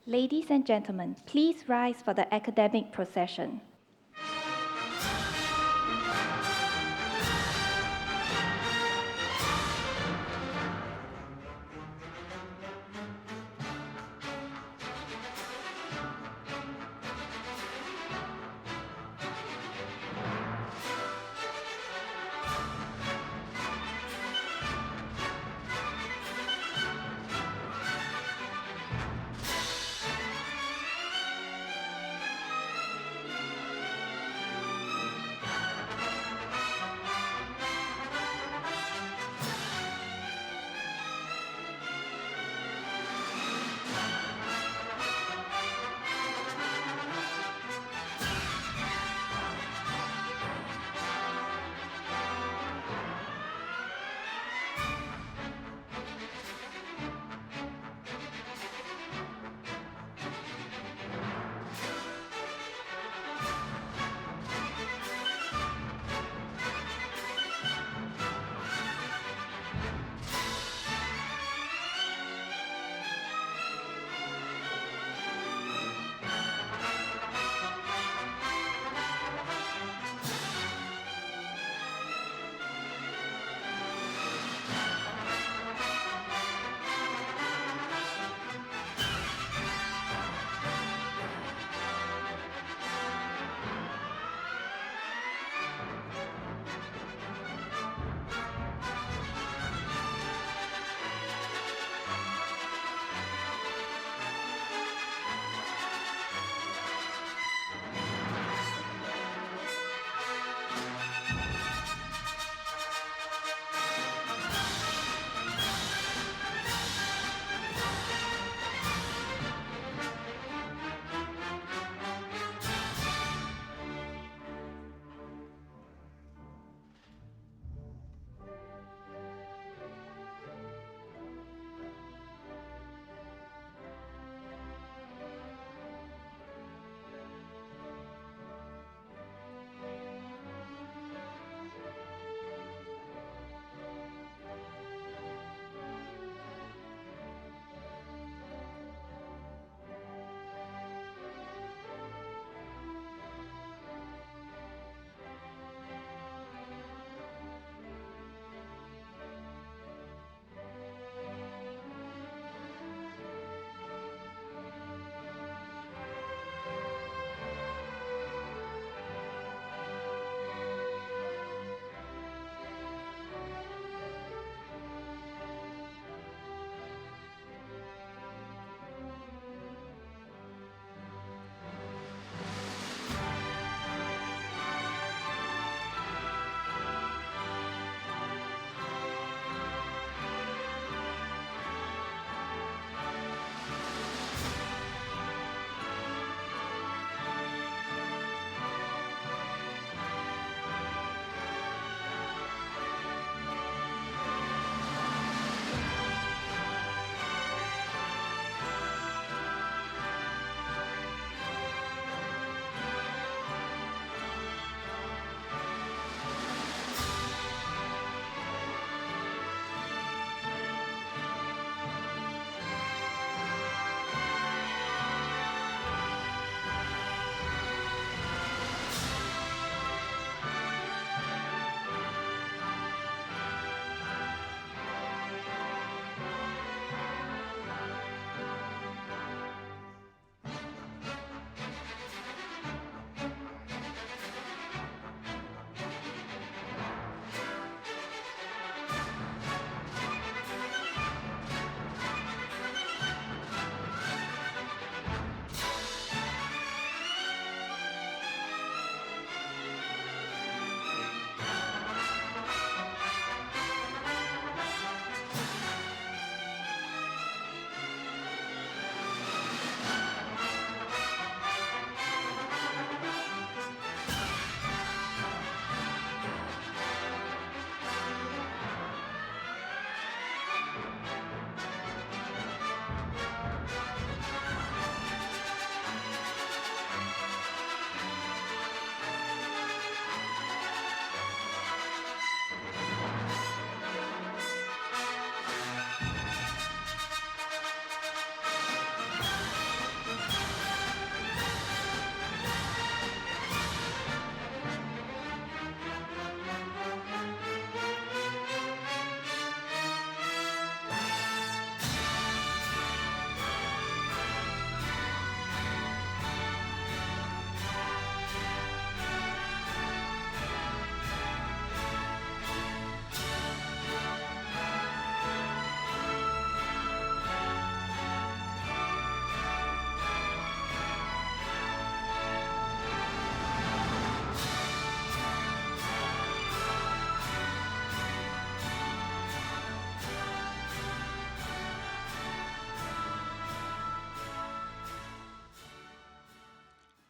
Ladies and gentlemen, please rise for the academic procession.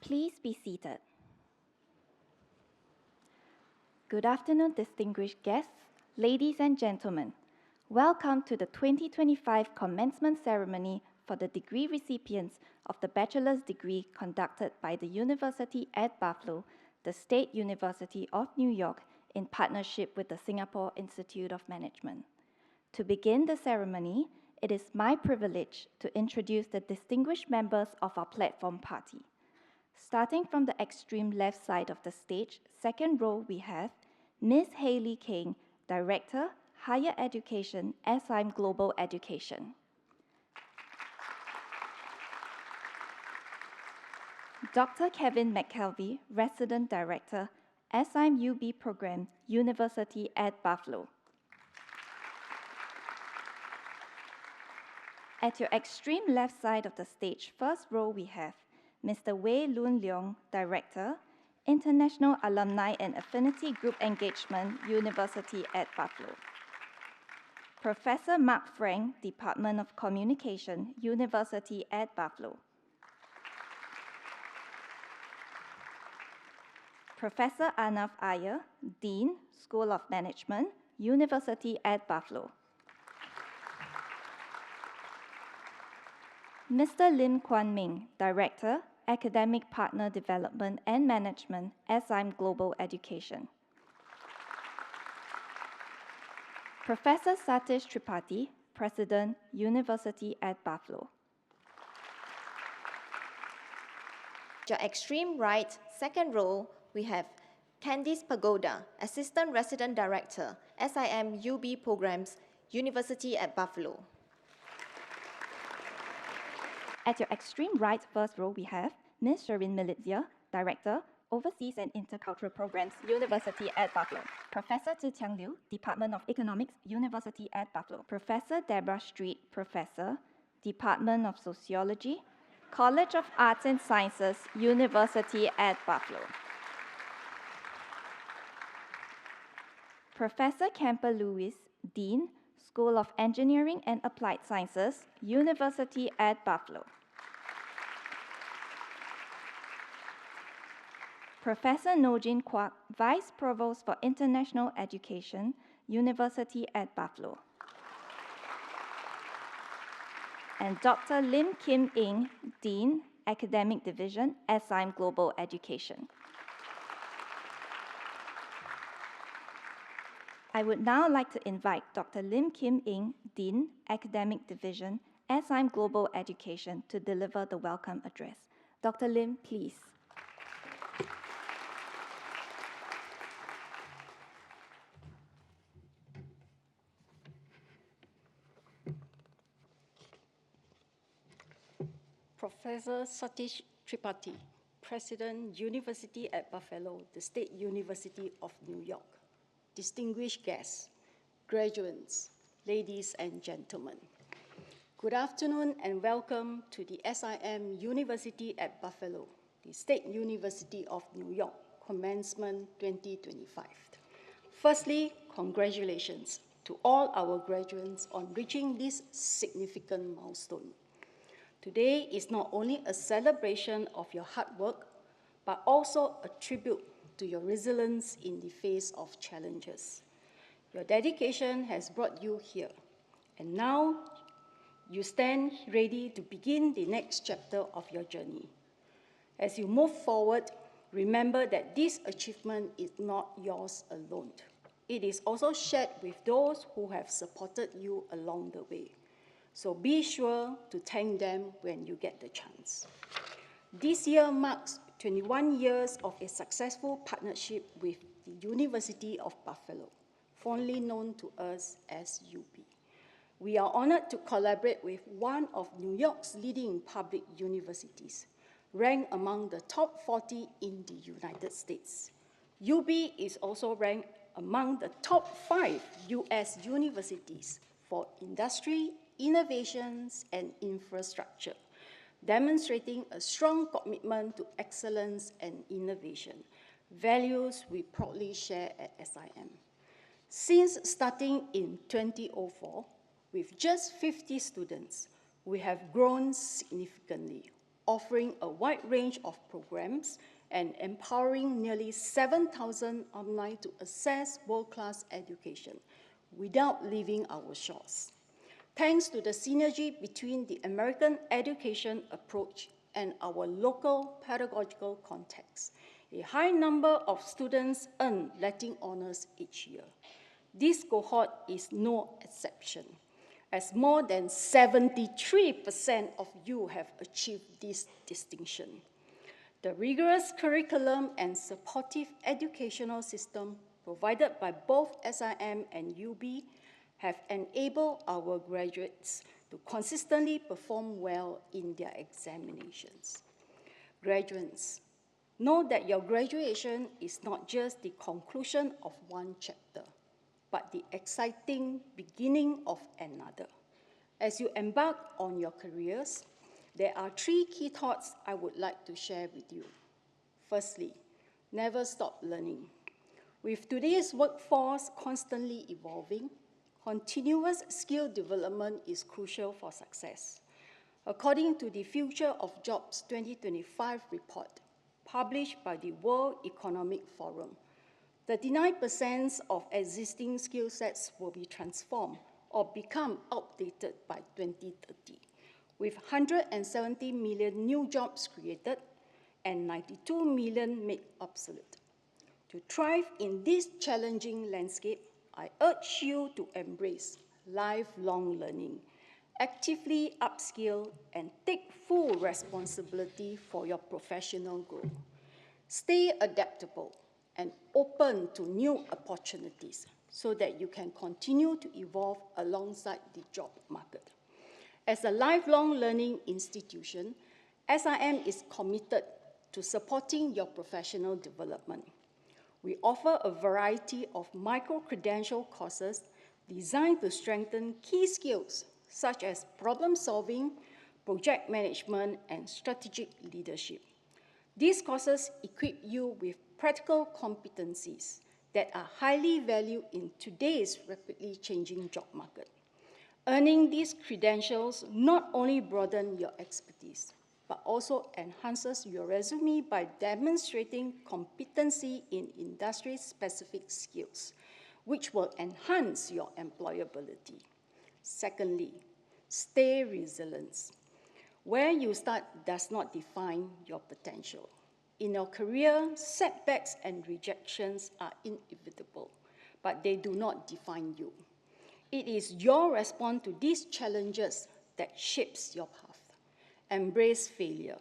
Please be seated. Good afternoon, distinguished guests, ladies and gentlemen. Welcome to the 2025 commencement ceremony for the degree recipients of the bachelor's degree conducted by the University at Buffalo, the State University of New York, in partnership with the Singapore Institute of Management. To begin the ceremony, it is my privilege to introduce the distinguished members of our platform party. Starting from the extreme left side of the stage, second row, we have Ms. Hayley King, Director, Higher Education, SIM Global Education. Dr. Kevin McKelvey, Resident Director, SIM UB Program, University at Buffalo. At your extreme left side of the stage, first row, we have Mr. Wei Lun Leong, Director, International Alumni and Affinity Group Engagement, University at Buffalo. Professor Mark Frank, Department of Communication, University at Buffalo. Professor Arnav Iyer, Dean, School of Management, University at Buffalo. Mr. Lim Kwan Ming, Director, Academic Partner Development and Management, SIM Global Education. Professor Satish Tripathi, President, University at Buffalo. At your extreme right, second row, we have Candice Pagoda, Assistant Resident Director, SIM UB Programs, University at Buffalo. At your extreme right, first row, we have Ms. Sherin Militzia, Director, Overseas and Intercultural Programs, University at Buffalo. Professor Zhi Qiang Liu, Department of Economics, University at Buffalo. Professor Deborah Street, Professor, Department of Sociology, College of Arts and Sciences, University at Buffalo. Professor Kemper Lewis, Dean, School of Engineering and Applied Sciences, University at Buffalo. Professor Nojin Kwak, Vice Provost for International Education, University at Buffalo. And Dr. Lim Kim Ing, Dean, Academic Division, SIM Global Education. I would now like to invite Dr. Lim Kim Ing, Dean, Academic Division, SIM Global Education, to deliver the welcome address. Dr. Lim, please. Professor Satish Tripathi, President, University at Buffalo, the State University of New York. Distinguished guests, graduates, ladies and gentlemen. Good afternoon and welcome to the SIM University at Buffalo, the State University of New York, Commencement 2025. Firstly, congratulations to all our graduates on reaching this significant milestone. Today is not only a celebration of your hard work, but also a tribute to your resilience in the face of challenges. Your dedication has brought you here, and now you stand ready to begin the next chapter of your journey. As you move forward, remember that this achievement is not yours alone. It is also shared with those who have supported you along the way. So be sure to thank them when you get the chance. This year marks 21 years of a successful partnership with the University of Buffalo, fondly known to us as UB. We are honored to collaborate with one of New York's leading public universities, ranked among the top 40 in the United States. UB is also ranked among the top 5 US universities for industry, innovations, and infrastructure, demonstrating a strong commitment to excellence and innovation, values we proudly share at SIM. Since starting in 2004, with just 50 students, we have grown significantly. offering a wide range of programs and empowering nearly 7,000 alumni to access world-class education without leaving our shores. Thanks to the synergy between the American education approach and our local pedagogical context, a high number of students earn Latin honors each year. This cohort is no exception, as more than 73% of you have achieved this distinction. The rigorous curriculum and supportive educational system provided by both SIM and UB have enabled our graduates to consistently perform well in their examinations. Graduates, know that your graduation is not just the conclusion of one chapter, but the exciting beginning of another. As you embark on your careers, there are 3 key thoughts I would like to share with you. Firstly, never stop learning. With today's workforce constantly evolving, continuous skill development is crucial for success. According to the Future of Jobs 2025 report, published by the World Economic Forum, 39% of existing skill sets will be transformed or become outdated by 2030, with 170 million new jobs created and 92 million made obsolete. To thrive in this challenging landscape, I urge you to embrace lifelong learning, actively upskill, and take full responsibility for your professional growth. Stay adaptable and open to new opportunities so that you can continue to evolve alongside the job market. As a lifelong learning institution, SIM is committed to supporting your professional development. We offer a variety of micro-credential courses designed to strengthen key skills such as problem-solving, project management, and strategic leadership. These courses equip you with practical competencies that are highly valued in today's rapidly changing job market. Earning these credentials not only broadens your expertise, but also enhances your resume by demonstrating competency in industry-specific skills, which will enhance your employability. Secondly, stay resilient. Where you start does not define your potential. In your career, setbacks and rejections are inevitable, but they do not define you. It is your response to these challenges that shapes your path. Embrace failure,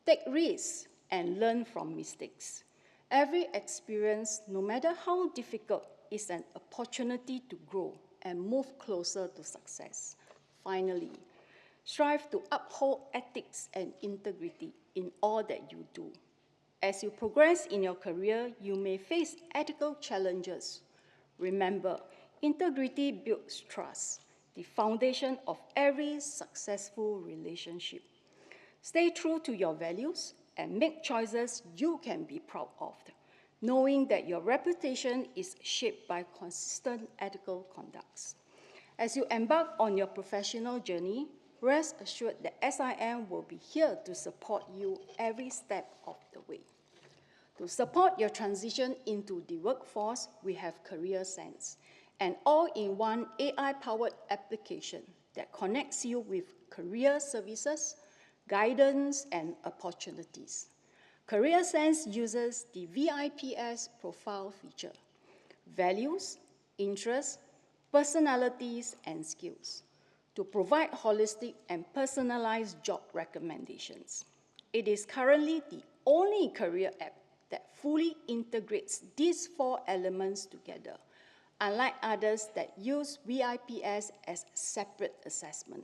take risks, and learn from mistakes. Every experience, no matter how difficult, is an opportunity to grow and move closer to success. Finally, strive to uphold ethics and integrity in all that you do. As you progress in your career, you may face ethical challenges. Remember, integrity builds trust, the foundation of every successful relationship. Stay true to your values and make choices you can be proud of, knowing that your reputation is shaped by consistent ethical conduct. As you embark on your professional journey, rest assured that SIM will be here to support you every step of the way. To support your transition into the workforce, we have Career Sense, an all-in-one AI-powered application that connects you with career services, guidance, and opportunities. Career Sense uses the VIPS profile feature, values, interests, personalities, and skills, to provide holistic and personalized job recommendations. It is currently the only career app that fully integrates these 4 elements together, unlike others that use VIPS as separate assessment.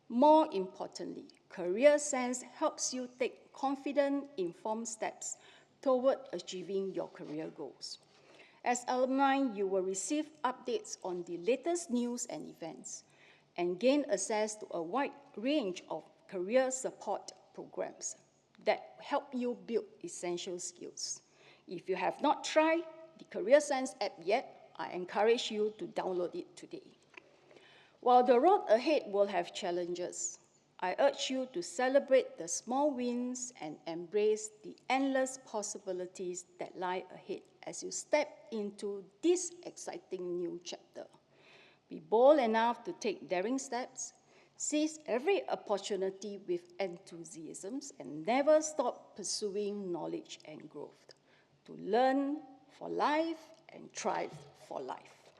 More importantly, Career Sense helps you take confident, informed steps toward achieving your career goals. As alumni, you will receive updates on the latest news and events, and gain access to a wide range of career support programs that help you build essential skills. If you have not tried the Career Sense app yet, I encourage you to download it today. While the road ahead will have challenges, I urge you to celebrate the small wins and embrace the endless possibilities that lie ahead as you step into this exciting new chapter. Be bold enough to take daring steps, seize every opportunity with enthusiasm, and never stop pursuing knowledge and growth. To learn for life and thrive for life.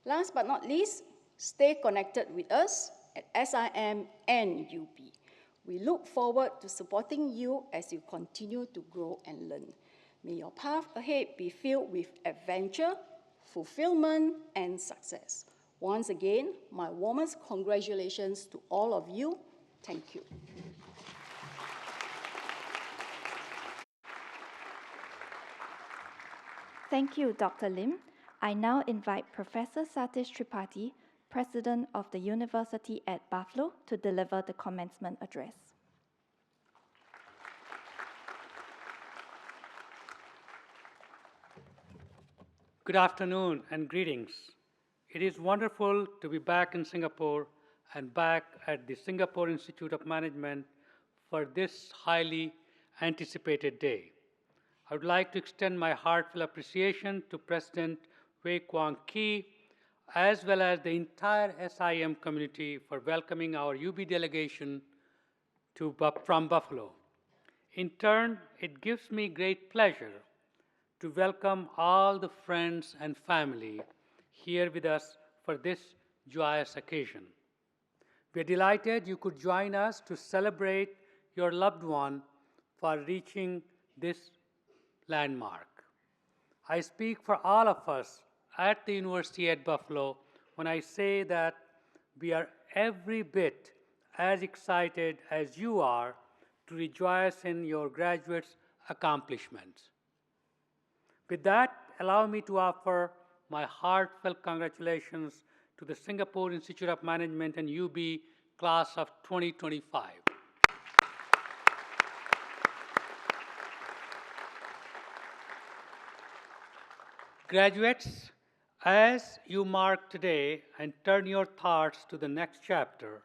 Last but not least, stay connected with us at SIM and UB. We look forward to supporting you as you continue to grow and learn. May your path ahead be filled with adventure, fulfillment, and success. Once again, my warmest congratulations to all of you. Thank you. Thank you, Dr. Lim. I now invite Professor Satish Tripathi, President of the University at Buffalo, to deliver the commencement address. Good afternoon and greetings. It is wonderful to be back in Singapore and back at the Singapore Institute of Management for this highly anticipated day. I would like to extend my heartfelt appreciation to President Wei Kwang Ki, as well as the entire SIM community for welcoming our UB delegation from Buffalo. In turn, it gives me great pleasure to welcome all the friends and family here with us for this joyous occasion. We are delighted you could join us to celebrate your loved one for reaching this landmark. I speak for all of us at the University at Buffalo when I say that we are every bit as excited as you are to rejoice in your graduates' accomplishments. With that, allow me to offer my heartfelt congratulations to the Singapore Institute of Management and UB class of 2025. Graduates, as you mark today and turn your thoughts to the next chapter,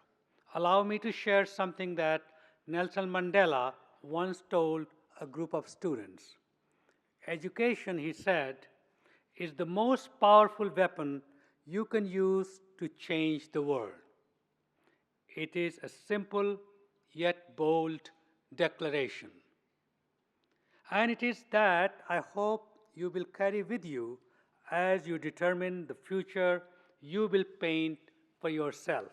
allow me to share something that Nelson Mandela once told a group of students. Education, he said, is the most powerful weapon you can use to change the world. It is a simple yet bold declaration. And it is that I hope you will carry with you as you determine the future you will paint for yourself.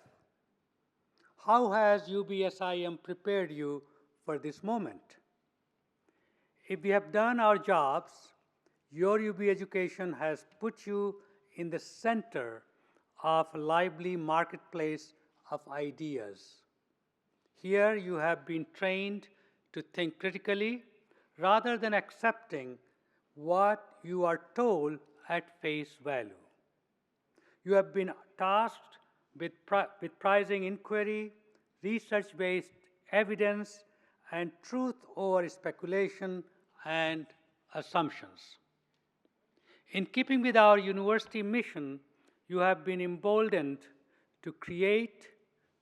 How has UBSIM prepared you for this moment? If we have done our jobs, your UB education has put you in the center of a lively marketplace of ideas. Here you have been trained to think critically rather than accepting what you are told at face value. You have been tasked with prizing inquiry, research-based evidence, and truth over speculation and assumptions. In keeping with our university mission, you have been emboldened to create,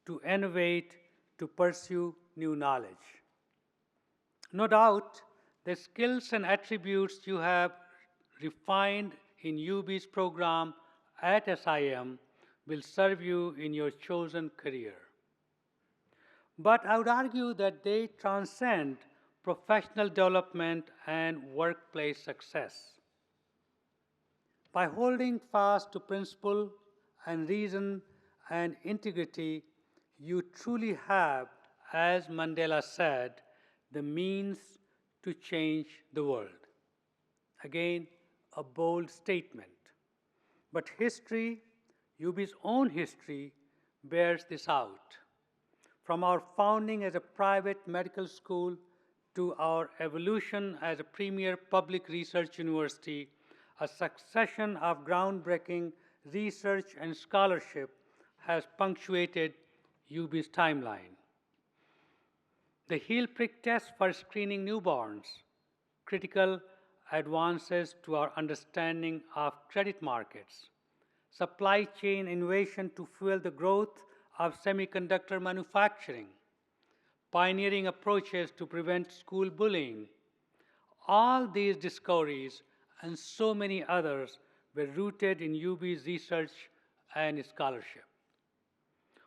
to innovate, to pursue new knowledge. No doubt, the skills and attributes you have refined in UB's program at SIM will serve you in your chosen career. But I would argue that they transcend professional development and workplace success. By holding fast to principle and reason and integrity, you truly have, as Mandela said, the means to change the world. Again, a bold statement. But history, UB's own history, bears this out. From our founding as a private medical school to our evolution as a premier public research university, a succession of groundbreaking research and scholarship has punctuated UB's timeline. The heel prick test for screening newborns, critical advances to our understanding of credit markets, supply chain innovation to fuel the growth of semiconductor manufacturing, pioneering approaches to prevent school bullying. All these discoveries and so many others were rooted in UB's research and scholarship.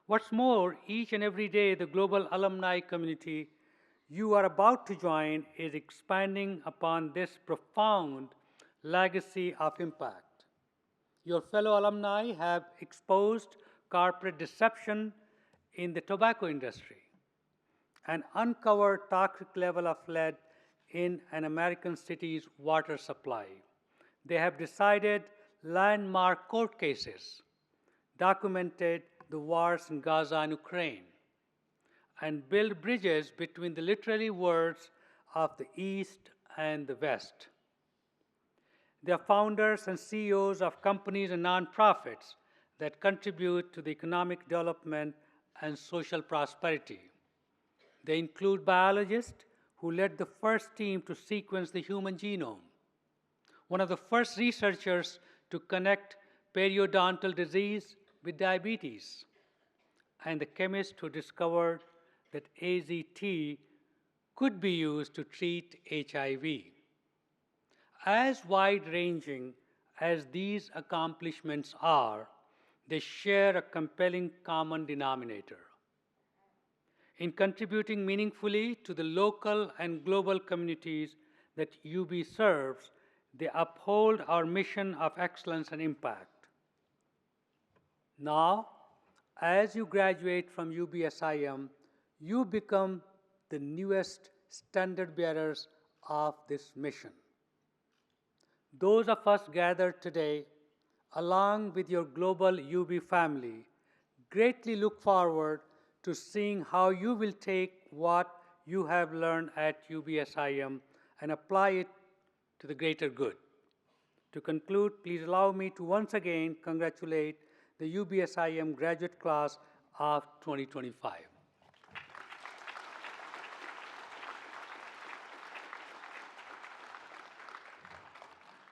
What's more, each and every day, the global alumni community you are about to join is expanding upon this profound legacy of impact. Your fellow alumni have exposed corporate deception in the tobacco industry and uncovered toxic level of lead in an American city's water supply. They have decided landmark court cases, documented the wars in Gaza and Ukraine, and built bridges between the literary worlds of the East and the West. They are founders and CEOs of companies and nonprofits that contribute to the economic development and social prosperity. They include biologists who led the first team to sequence the human genome, one of the first researchers to connect periodontal disease with diabetes, and the chemist who discovered that AZT could be used to treat HIV. As wide-ranging as these accomplishments are, they share a compelling common denominator. In contributing meaningfully to the local and global communities that UB serves, they uphold our mission of excellence and impact. Now, as you graduate from UBSIM, you become the newest standard bearers of this mission. Those of us gathered today, along with your global UB family, greatly look forward to seeing how you will take what you have learned at UBSIM and apply it to the greater good. To conclude, please allow me to once again congratulate the UBSIM graduate class of 2025.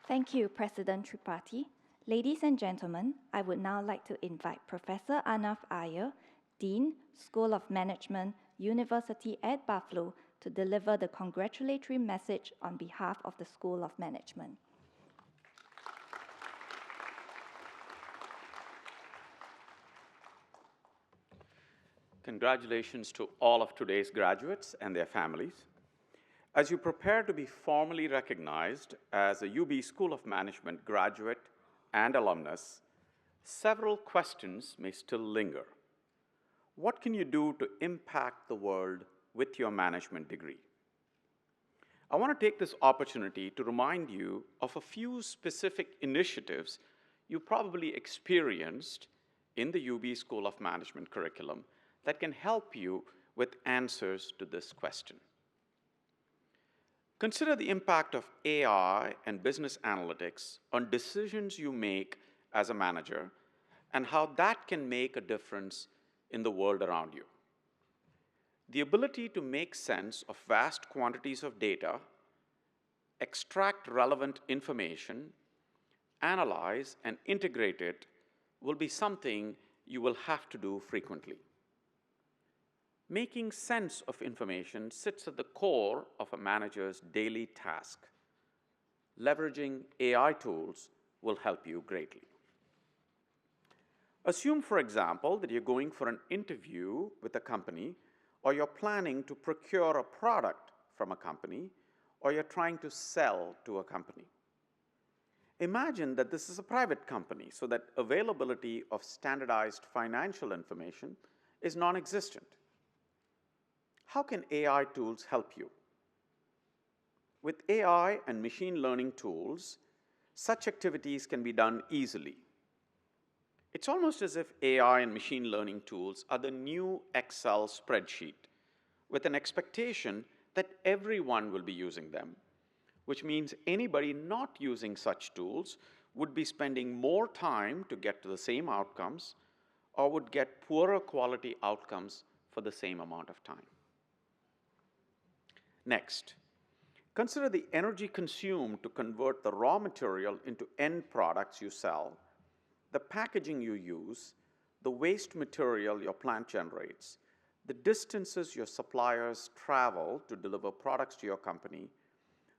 Thank you, President Tripathi. Ladies and gentlemen, I would now like to invite Professor Arnav Iyer, Dean, School of Management, University at Buffalo, to deliver the congratulatory message on behalf of the School of Management. Congratulations to all of today's graduates and their families. As you prepare to be formally recognized as a UB School of Management graduate and alumnus, several questions may still linger. What can you do to impact the world with your management degree? I want to take this opportunity to remind you of a few specific initiatives you probably experienced in the UB School of Management curriculum that can help you with answers to this question. Consider the impact of AI and business analytics on decisions you make as a manager and how that can make a difference in the world around you. The ability to make sense of vast quantities of data, extract relevant information, analyze and integrate it will be something you will have to do frequently. Making sense of information sits at the core of a manager's daily task. Leveraging AI tools will help you greatly. Assume, for example, that you're going for an interview with a company, or you're planning to procure a product from a company, or you're trying to sell to a company. Imagine that this is a private company, so that availability of standardized financial information is non-existent. How can AI tools help you? With AI and machine learning tools, such activities can be done easily. It's almost as if AI and machine learning tools are the new Excel spreadsheet, with an expectation that everyone will be using them, which means anybody not using such tools would be spending more time to get to the same outcomes or would get poorer quality outcomes for the same amount of time. Next, consider the energy consumed to convert the raw material into end products you sell, the packaging you use, the waste material your plant generates, the distances your suppliers travel to deliver products to your company,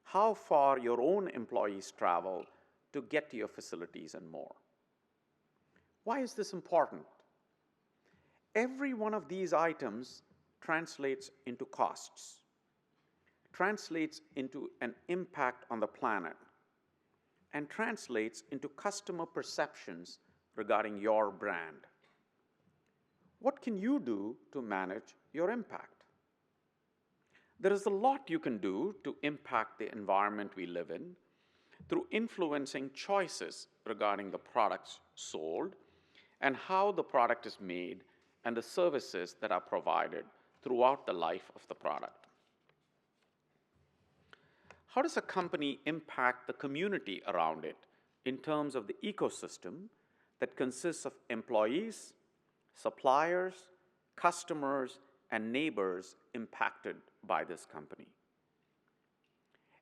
how far your own employees travel to get to your facilities, and more. Why is this important? Every one of these items translates into costs, translates into an impact on the planet, and translates into customer perceptions regarding your brand. What can you do to manage your impact? There is a lot you can do to impact the environment we live in through influencing choices regarding the products sold and how the product is made and the services that are provided throughout the life of the product. How does a company impact the community around it in terms of the ecosystem that consists of employees, suppliers, customers, and neighbors impacted by this company?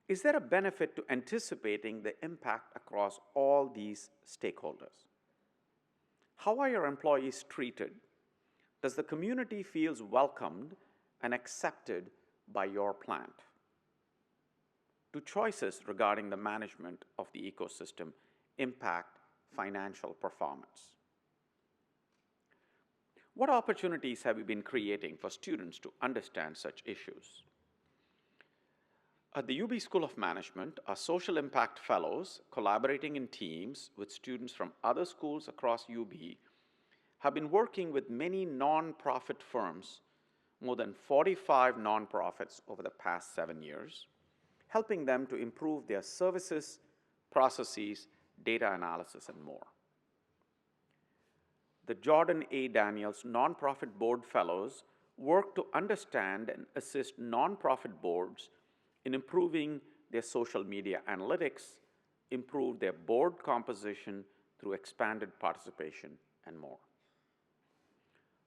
Is there a benefit to anticipating the impact across all these stakeholders? How are your employees treated? Does the community feel welcomed and accepted by your plant? Do choices regarding the management of the ecosystem impact financial performance? What opportunities have you been creating for students to understand such issues? At the UB School of Management, our social impact fellows, collaborating in teams with students from other schools across UB, have been working with many nonprofit firms, more than 45 nonprofits over the past 7 years, helping them to improve their services, processes, data analysis, and more. The Jordan A. Daniels Nonprofit Board Fellows work to understand and assist nonprofit boards in improving their social media analytics, improve their board composition through expanded participation, and more.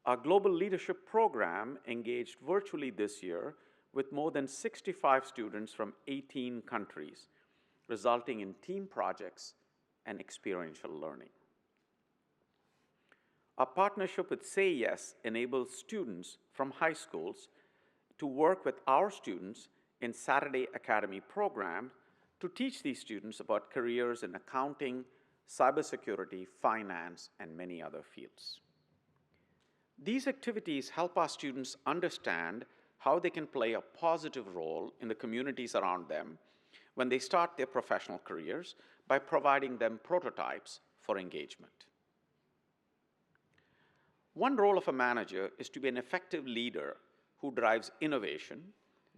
Our Global Leadership Program engaged virtually this year with more than 65 students from 18 countries, resulting in team projects and experiential learning. Our partnership with Say Yes enables students from high schools to work with our students in Saturday Academy program to teach these students about careers in accounting, cybersecurity, finance, and many other fields. These activities help our students understand how they can play a positive role in the communities around them when they start their professional careers by providing them prototypes for engagement. One role of a manager is to be an effective leader who drives innovation,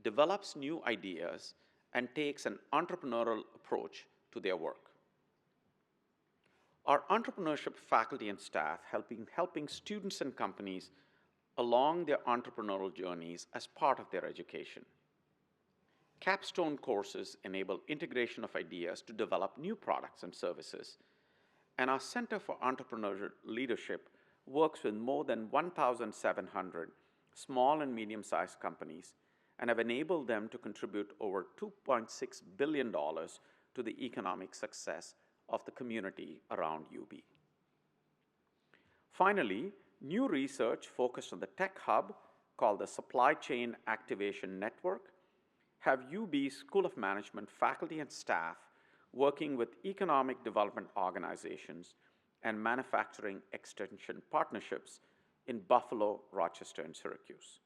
develops new ideas, and takes an entrepreneurial approach to their work. Our entrepreneurship faculty and staff helping students and companies along their entrepreneurial journeys as part of their education. Capstone courses enable integration of ideas to develop new products and services, and our Center for Entrepreneurial Leadership works with more than 1,700 small and medium-sized companies and have enabled them to contribute over $2.6 billion to the economic success of the community around UB. Finally, new research focused on the tech hub called the Supply Chain Activation Network have UB School of Management faculty and staff working with economic development organizations and manufacturing extension partnerships in Buffalo, Rochester, and Syracuse.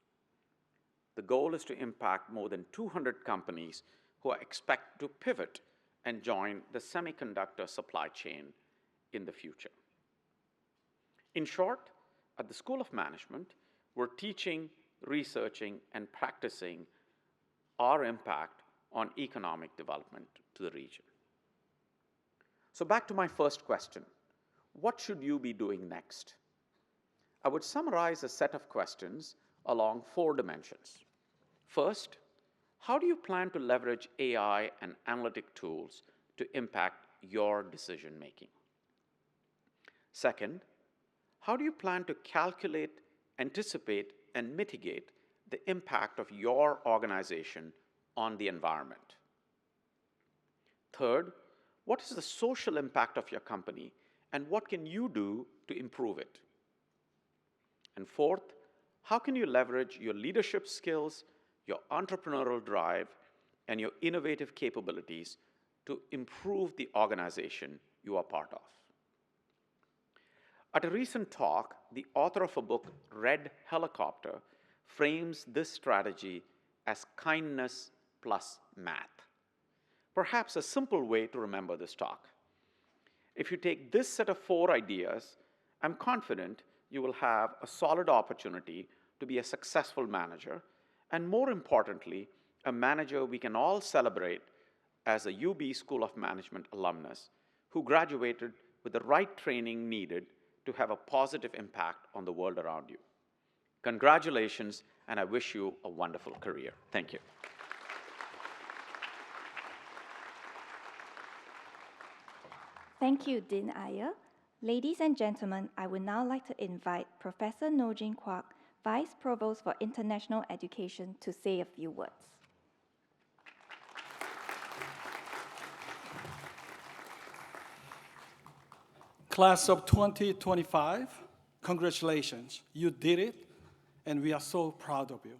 The goal is to impact more than 200 companies who expect to pivot and join the semiconductor supply chain in the future. In short, at the School of Management, we're teaching, researching, and practicing our impact on economic development to the region. So back to my first question, what should you be doing next? I would summarize a set of questions along 4 dimensions. First, how do you plan to leverage AI and analytic tools to impact your decision making? Second, how do you plan to calculate, anticipate, and mitigate the impact of your organization on the environment? Third, what is the social impact of your company and what can you do to improve it? And fourth, How can you leverage your leadership skills, your entrepreneurial drive, and your innovative capabilities to improve the organization you are part of? At a recent talk, the author of a book, Red Helicopter, frames this strategy as kindness plus math. Perhaps a simple way to remember this talk. If you take this set of 4 ideas, I'm confident you will have a solid opportunity to be a successful manager, and more importantly, a manager we can all celebrate as a UB School of Management alumnus who graduated with the right training needed to have a positive impact on the world around you. Congratulations, and I wish you a wonderful career. Thank you. Thank you, Dean Iyer. Ladies and gentlemen, I would now like to invite Professor Nojin Kwak, Vice Provost for International Education, to say a few words. Class of 2025, congratulations. You did it, and we are so proud of you.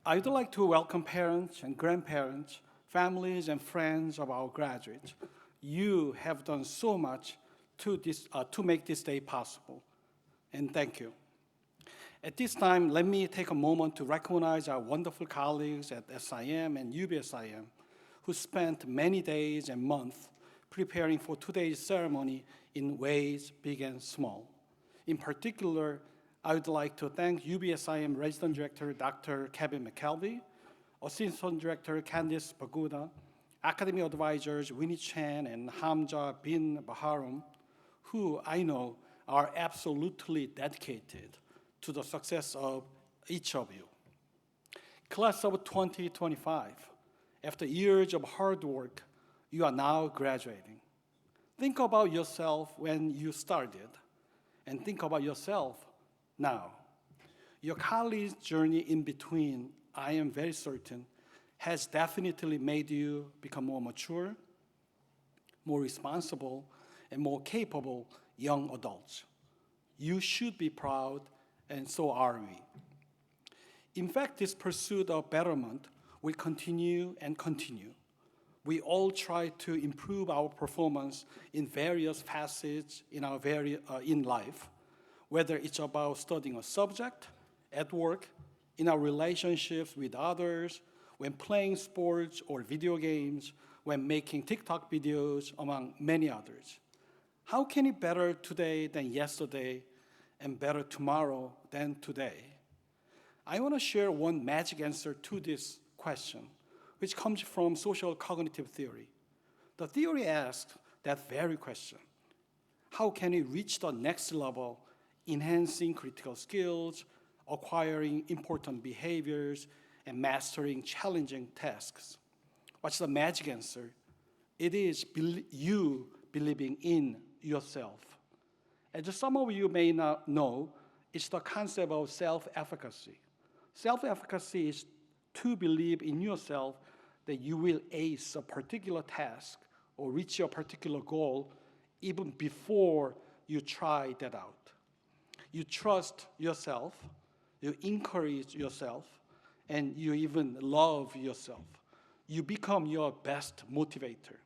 I'd like to welcome parents and grandparents, families and friends of our graduates. You have done so much to make this day possible, and thank you. At this time, let me take a moment to recognize our wonderful colleagues at SIM and UBSIM who spent many days and months preparing for today's ceremony in ways big and small. In particular, I would like to thank UBSIM Resident Director Dr. Kevin McKelvey, Assistant Director Candice Pagoda, Academy Advisors Winnie Chan and Hamza bin Baharum, who I know are absolutely dedicated to the success of each of you. Class of 2025, after years of hard work, you are now graduating. Think about yourself when you started, and think about yourself now. Your college journey in between, I am very certain, has definitely made you become more mature, more responsible, and more capable young adults. You should be proud, and so are we. In fact, this pursuit of betterment will continue and continue. We all try to improve our performance in various facets in life, whether it's about studying a subject, at work, in our relationships with others, when playing sports or video games, when making TikTok videos, among many others. How can it be better today than yesterday, and better tomorrow than today? I want to share one magic answer to this question, which comes from social cognitive theory. The theory asks that very question. How can we reach the next level, enhancing critical skills, acquiring important behaviors, and mastering challenging tasks? What's the magic answer? It is you believing in yourself. As some of you may not know, it's the concept of self-efficacy. Self-efficacy is to believe in yourself that you will ace a particular task or reach a particular goal even before you try that out. You trust yourself, you encourage yourself, and you even love yourself. You become your best motivator.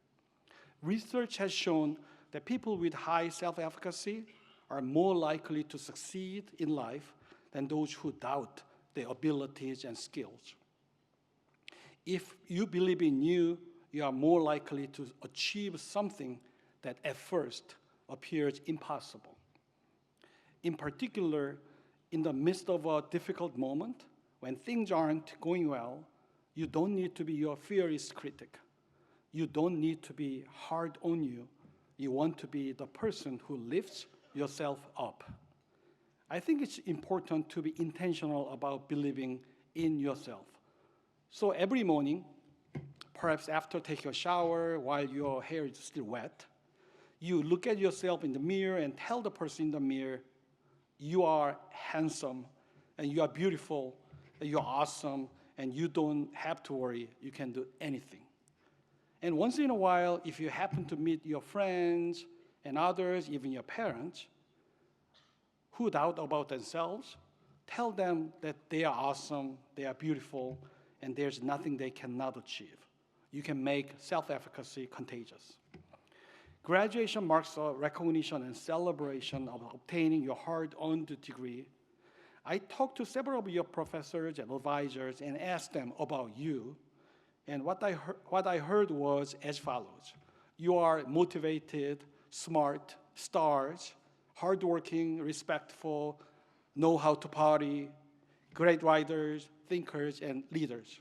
Research has shown that people with high self-efficacy are more likely to succeed in life than those who doubt their abilities and skills. If you believe in you, you are more likely to achieve something that at first appears impossible. In particular, in the midst of a difficult moment, when things aren't going well, you don't need to be your fiercest critic. You don't need to be hard on you. You want to be the person who lifts yourself up. I think it's important to be intentional about believing in yourself. So every morning, perhaps after taking a shower while your hair is still wet, you look at yourself in the mirror and tell the person in the mirror, you are handsome, and you are beautiful, and you are awesome, and you don't have to worry, you can do anything. And once in a while, if you happen to meet your friends and others, even your parents, who doubt about themselves, Tell them that they are awesome, they are beautiful, and there's nothing they cannot achieve. You can make self-efficacy contagious. Graduation marks a recognition and celebration of obtaining your hard-earned degree. I talked to several of your professors and advisors and asked them about you, and what I heard was as follows. You are motivated, smart, stars, hardworking, respectful, know how to party, great writers, thinkers, and leaders.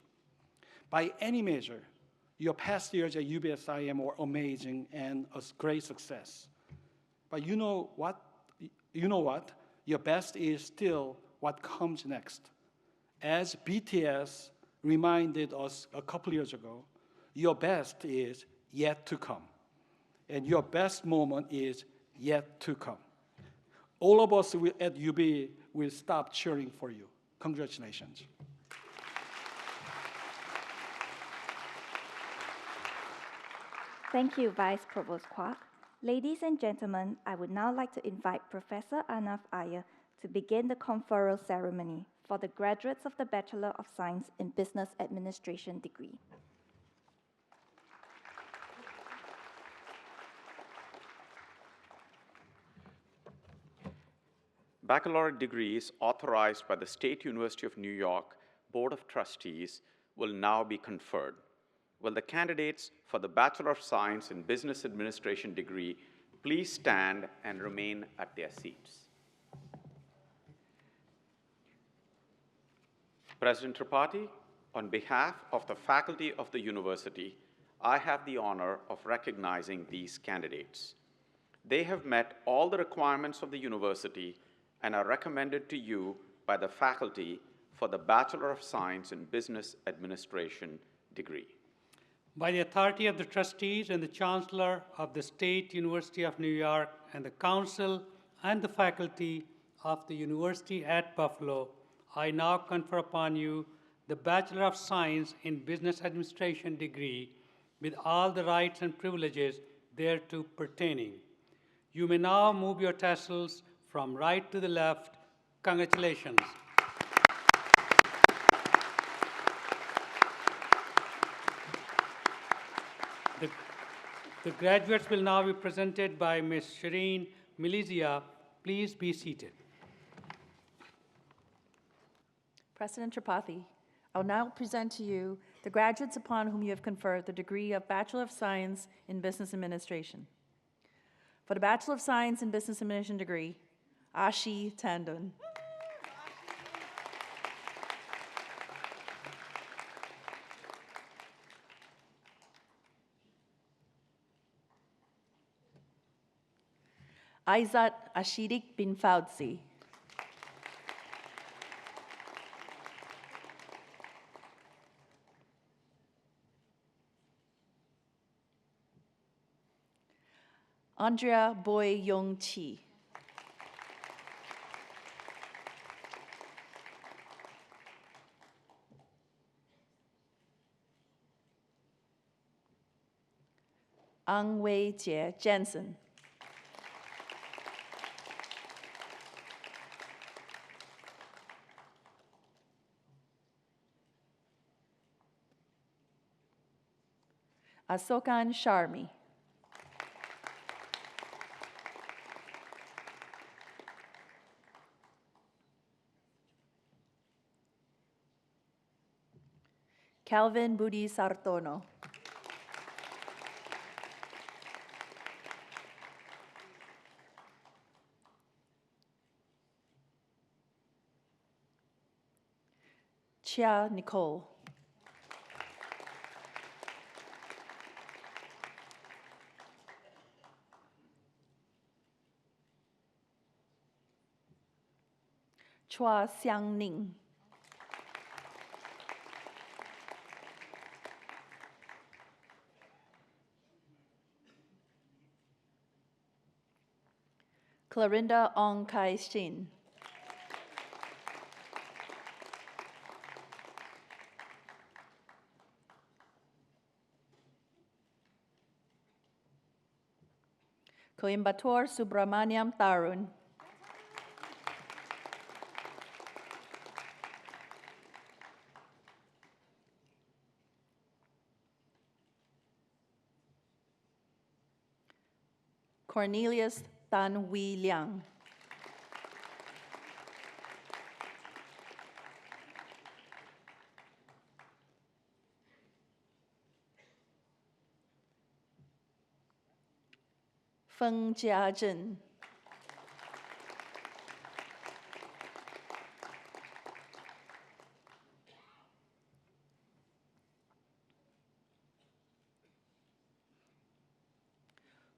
By any measure, your past years at UBSIM were amazing and a great success. But you know what? Your best is still what comes next. As BTS reminded us a couple years ago, your best is yet to come. And your best moment is yet to come. All of us at UB will stop cheering for you. Congratulations. Thank you, Vice Provost Kwak. Ladies and gentlemen, I would now like to invite Professor Arnav Iyer to begin the conferral ceremony for the graduates of the Bachelor of Science in Business Administration degree. Baccalaureate degrees authorized by the State University of New York Board of Trustees will now be conferred. Will the candidates for the Bachelor of Science in Business Administration degree please stand and remain at their seats? President Tripathi, on behalf of the faculty of the university, I have the honor of recognizing these candidates. They have met all the requirements of the university and are recommended to you by the faculty for the Bachelor of Science in Business Administration degree. By the authority of the trustees and the Chancellor of the State University of New York and the Council and the faculty of the University at Buffalo, I now confer upon you the Bachelor of Science in Business Administration degree with all the rights and privileges thereto pertaining. You may now move your tassels from right to the left. Congratulations. The graduates will now be presented by Ms. Shireen Milizia. Please be seated. President Tripathi, I will now present to you the graduates upon whom you have conferred the degree of Bachelor of Science in Business Administration. For the Bachelor of Science in Business Administration degree, Ashi Tandon. Aizat Ashidik bin Faudzi. Andrea Boy Yong Chi. Ang Wei Jie Jensen. Asokan Sharmi. Calvin Budi Sartono. Chia Nicole. Chua Xiang Ning. Clarinda Ong Kai Shin. Coimbatore Subramaniam Tarun. Cornelius Tan Wee Liang. Feng Jiazhen.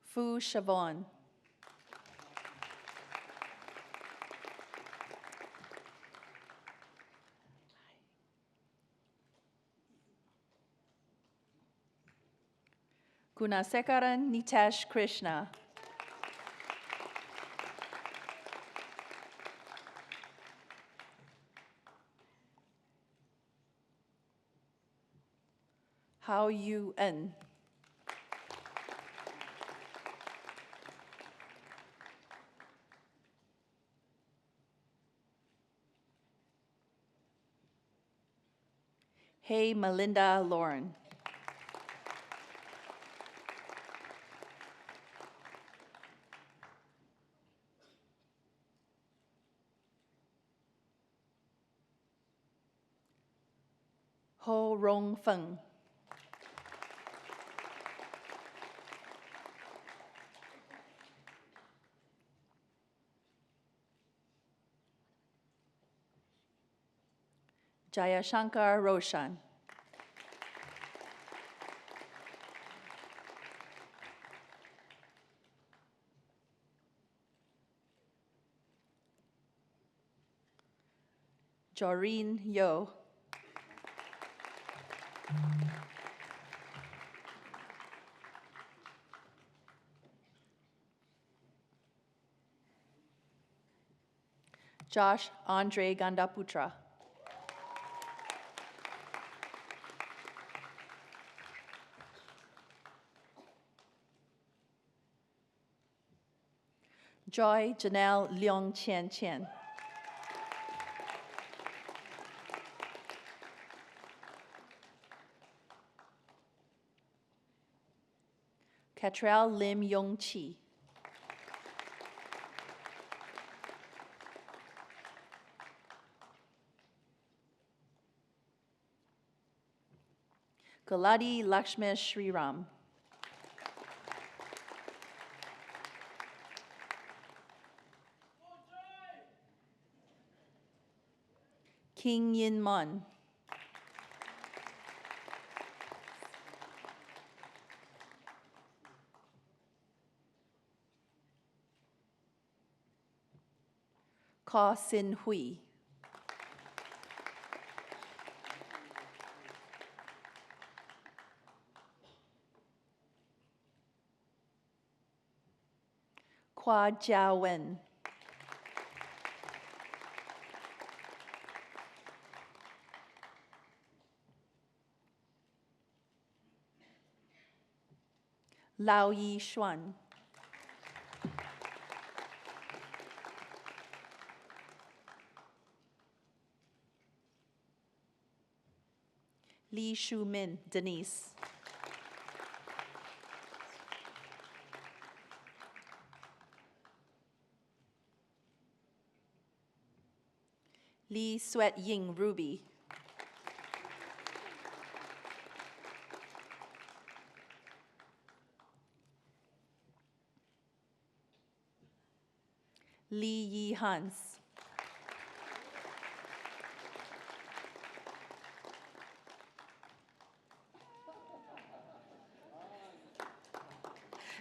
Fu Shavon. Gunasekaran Nitesh Krishna. Hao Yu En. Hey Melinda Lauren. Ho Rong Feng. Jayashankar Roshan. Joreen Yo. Josh Andre Gandaputra. Joy Janelle Leong Chen Chen. Catrell Lim Yong Chi. Galadi Lakshmesh Sriram. King Yin Mon. Ka Sin Hui. Kwa Jia Wen. Lao Yi Xuan. Li Shu Min, Denise. Li Sweat Ying, Ruby. Li Yi Hans.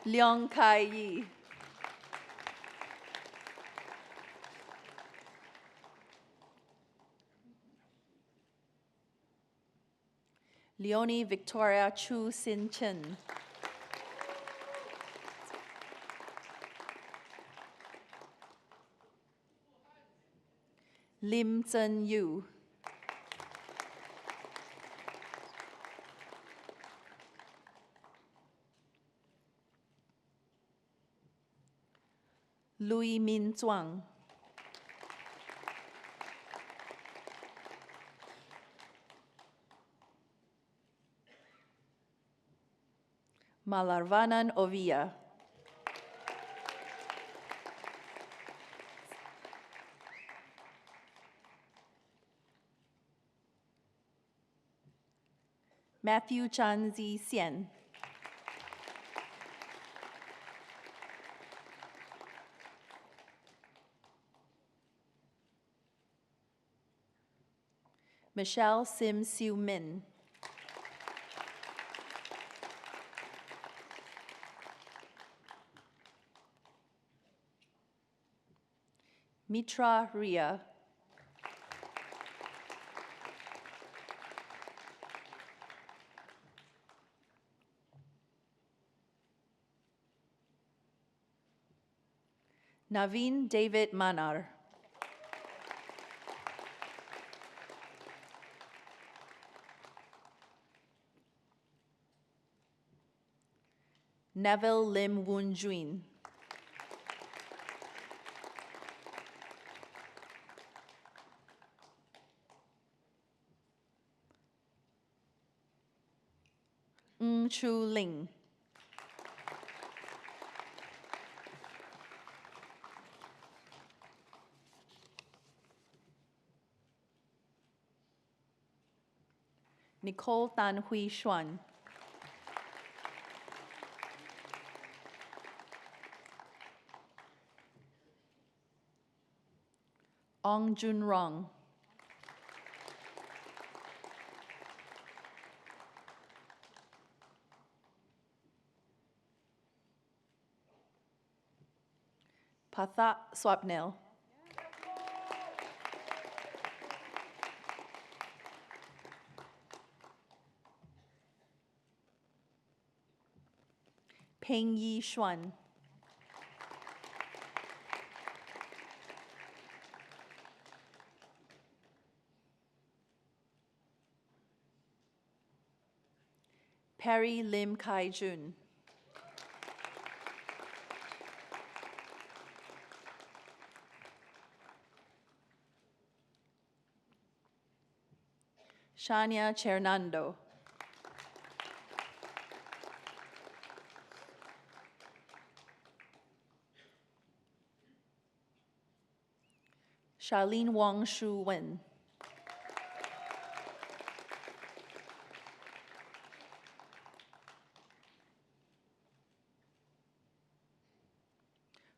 Leong Kai Yi. Leonie Victoria Chu Sin Chen. Lim Zhen Yu. Louis Min Zhuang. Malarvanan Ovia. Matthew Chan Zi Xian. Michelle Sim Siu Min. Mitra Ria. Naveen David Manar. Neville Lim Woon Juin. Ng Chu Ling. Nicole Tan Hui Xuan. Ong Jun Rong. Patha Swapnil. Peng Yi Xuan. Perry Lim Kai Jun. Shania Chernando. Charlene Wong Shu Wen.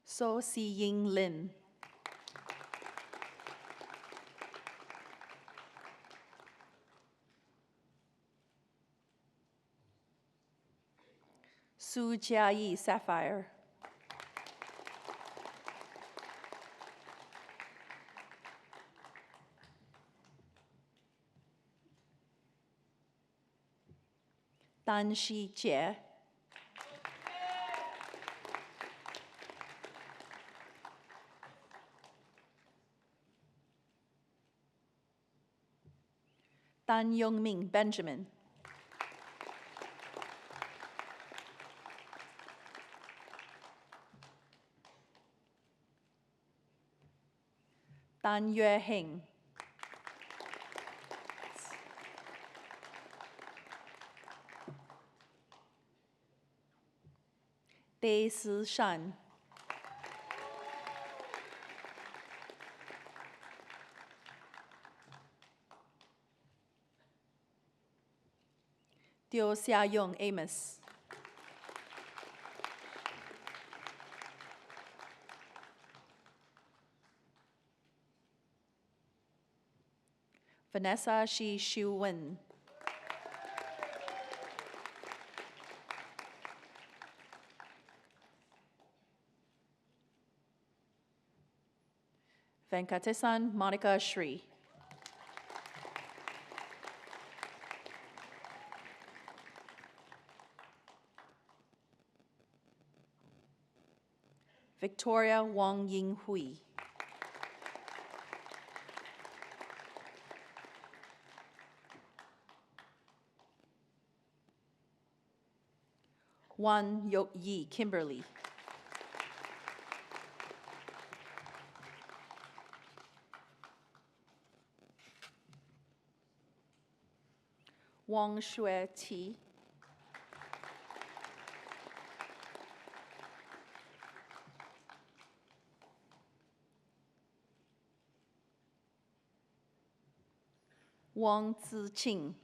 So Si Ying Lim. Su Jiayi Sapphire. Dan Shi Jie. Dan Yongming Benjamin. Dan Yue Heng. Dei Si Shan. Teo Xia Yong Amos. Vanessa Shi Xiu Wen. Venkatesan Monica Shri. Victoria Wong Ying Hui. Wan Yok Yi Kimberly. Wang Xue Ti. Wang Ziqing.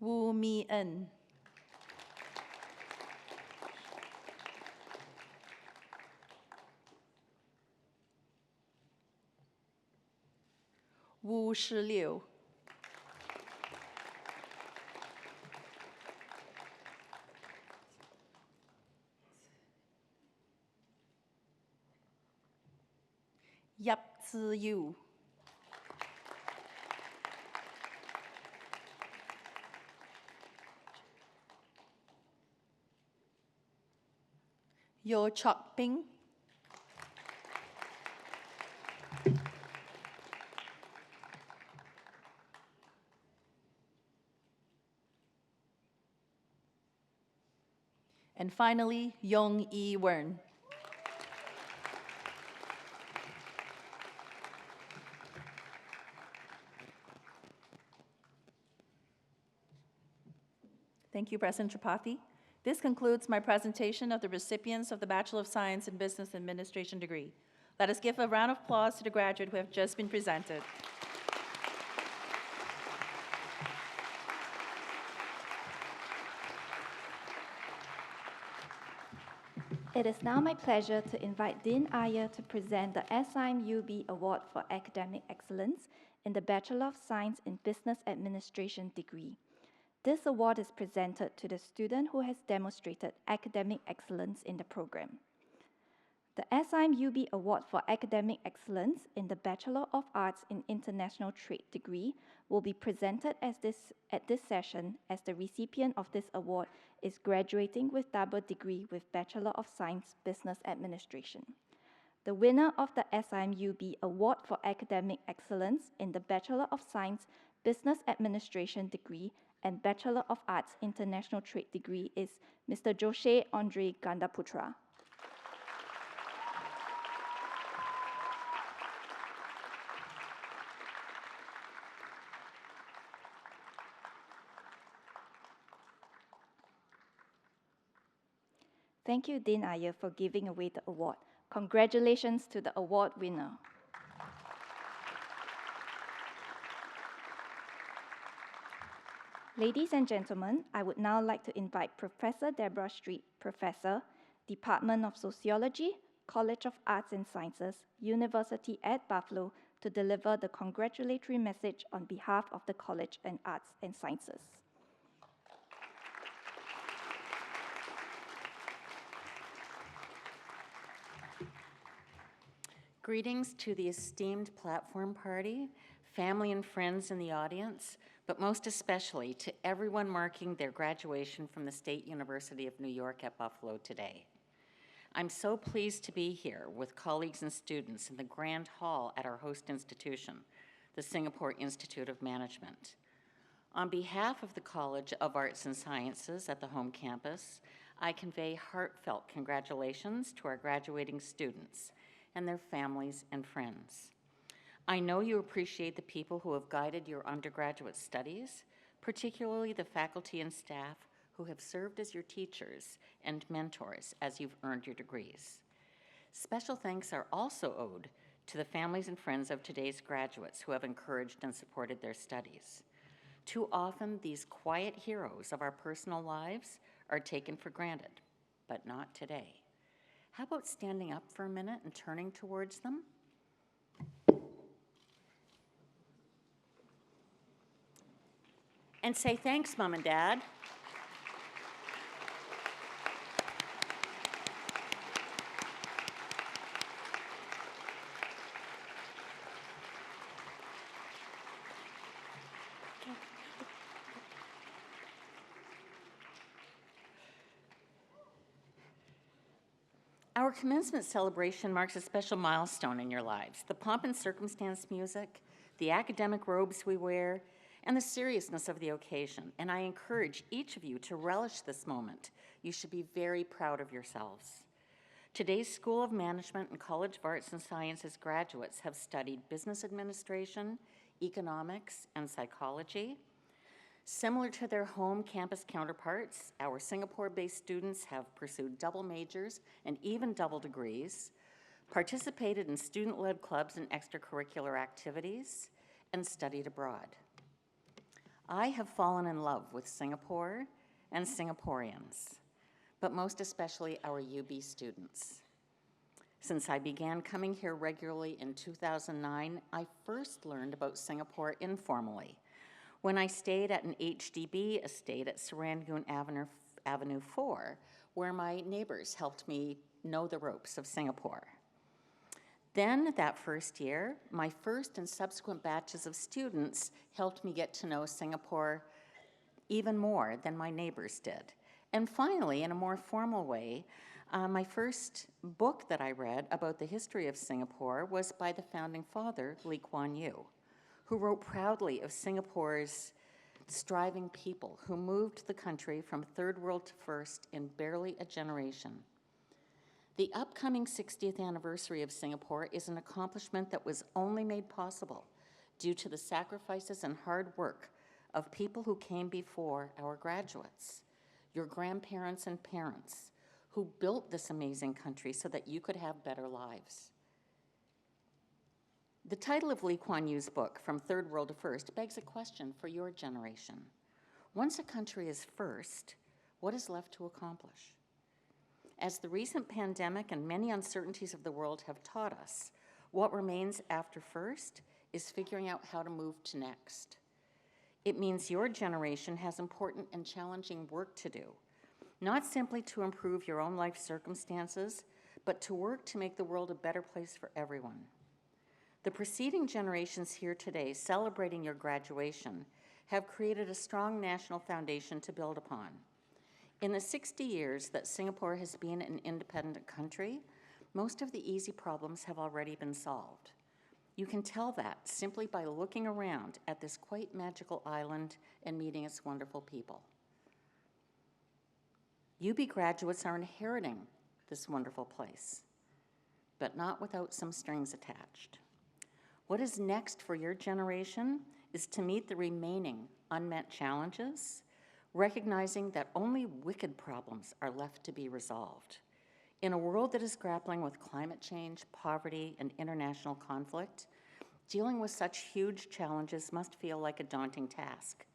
Wu Mi En. Wu Shiliu. Yap Zi Yu. Yo Chok Ping. And finally, Yong Yi Wen. Thank you, President Tripathi. This concludes my presentation of the recipients of the Bachelor of Science in Business Administration degree. Let us give a round of applause to the graduate who have just been presented. It is now my pleasure to invite Dean Iyer to present the SIMUB Award for Academic Excellence in the Bachelor of Science in Business Administration degree. This award is presented to the student who has demonstrated academic excellence in the program. The SIMUB Award for Academic Excellence in the Bachelor of Arts in International Trade degree will be presented at this session as the recipient of this award is graduating with double degree with Bachelor of Science Business Administration. The winner of the SIMUB Award for Academic Excellence in the Bachelor of Science Business Administration degree and Bachelor of Arts International Trade degree is Mr. Joshe Andre Gandaputra. Thank you, Dean Iyer, for giving away the award. Congratulations to the award winner. Ladies and gentlemen, I would now like to invite Professor Deborah Street, Professor, Department of Sociology, College of Arts and Sciences, University at Buffalo, to deliver the congratulatory message on behalf of the College and Arts and Sciences. Greetings to the esteemed platform party, family and friends in the audience, but most especially to everyone marking their graduation from the State University of New York at Buffalo today. I'm so pleased to be here with colleagues and students in the grand hall at our host institution, the Singapore Institute of Management. On behalf of the College of Arts and Sciences at the home campus, I convey heartfelt congratulations to our graduating students and their families and friends. I know you appreciate the people who have guided your undergraduate studies, particularly the faculty and staff who have served as your teachers and mentors as you've earned your degrees. Special thanks are also owed to the families and friends of today's graduates who have encouraged and supported their studies. Too often, these quiet heroes of our personal lives are taken for granted, but not today. How about standing up for a minute and turning towards them? And say thanks, Mom and Dad. Our commencement celebration marks a special milestone in your lives. The pomp and circumstance music, the academic robes we wear, and the seriousness of the occasion. And I encourage each of you to relish this moment. You should be very proud of yourselves. Today's School of Management and College of Arts and Sciences graduates have studied business administration, economics, and psychology. Similar to their home campus counterparts, our Singapore-based students have pursued double majors and even double degrees, participated in student-led clubs and extracurricular activities, and studied abroad. I have fallen in love with Singapore and Singaporeans, but most especially our UB students. Since I began coming here regularly in 2009, I first learned about Singapore informally when I stayed at an HDB estate at Serangoon Avenue 4, where my neighbors helped me know the ropes of Singapore. Then, that first year, my first and subsequent batches of students helped me get to know Singapore even more than my neighbors did. And finally, in a more formal way, my first book that I read about the history of Singapore was by the founding father, Lee Kuan Yew, who wrote proudly of Singapore's striving people who moved the country from third world to first in barely a generation. The upcoming 60th anniversary of Singapore is an accomplishment that was only made possible due to the sacrifices and hard work of people who came before our graduates, your grandparents and parents, who built this amazing country so that you could have better lives. The title of Lee Kuan Yew's book, From Third World to First, begs a question for your generation. Once a country is first, what is left to accomplish? As the recent pandemic and many uncertainties of the world have taught us, what remains after first is figuring out how to move to next. It means your generation has important and challenging work to do, not simply to improve your own life circumstances, but to work to make the world a better place for everyone. The preceding generations here today, celebrating your graduation, have created a strong national foundation to build upon. In the 60 years that Singapore has been an independent country, most of the easy problems have already been solved. You can tell that simply by looking around at this quite magical island and meeting its wonderful people. UB graduates are inheriting this wonderful place, but not without some strings attached. What is next for your generation is to meet the remaining unmet challenges, recognizing that only wicked problems are left to be resolved. In a world that is grappling with climate change, poverty, and international conflict, dealing with such huge challenges must feel like a daunting task,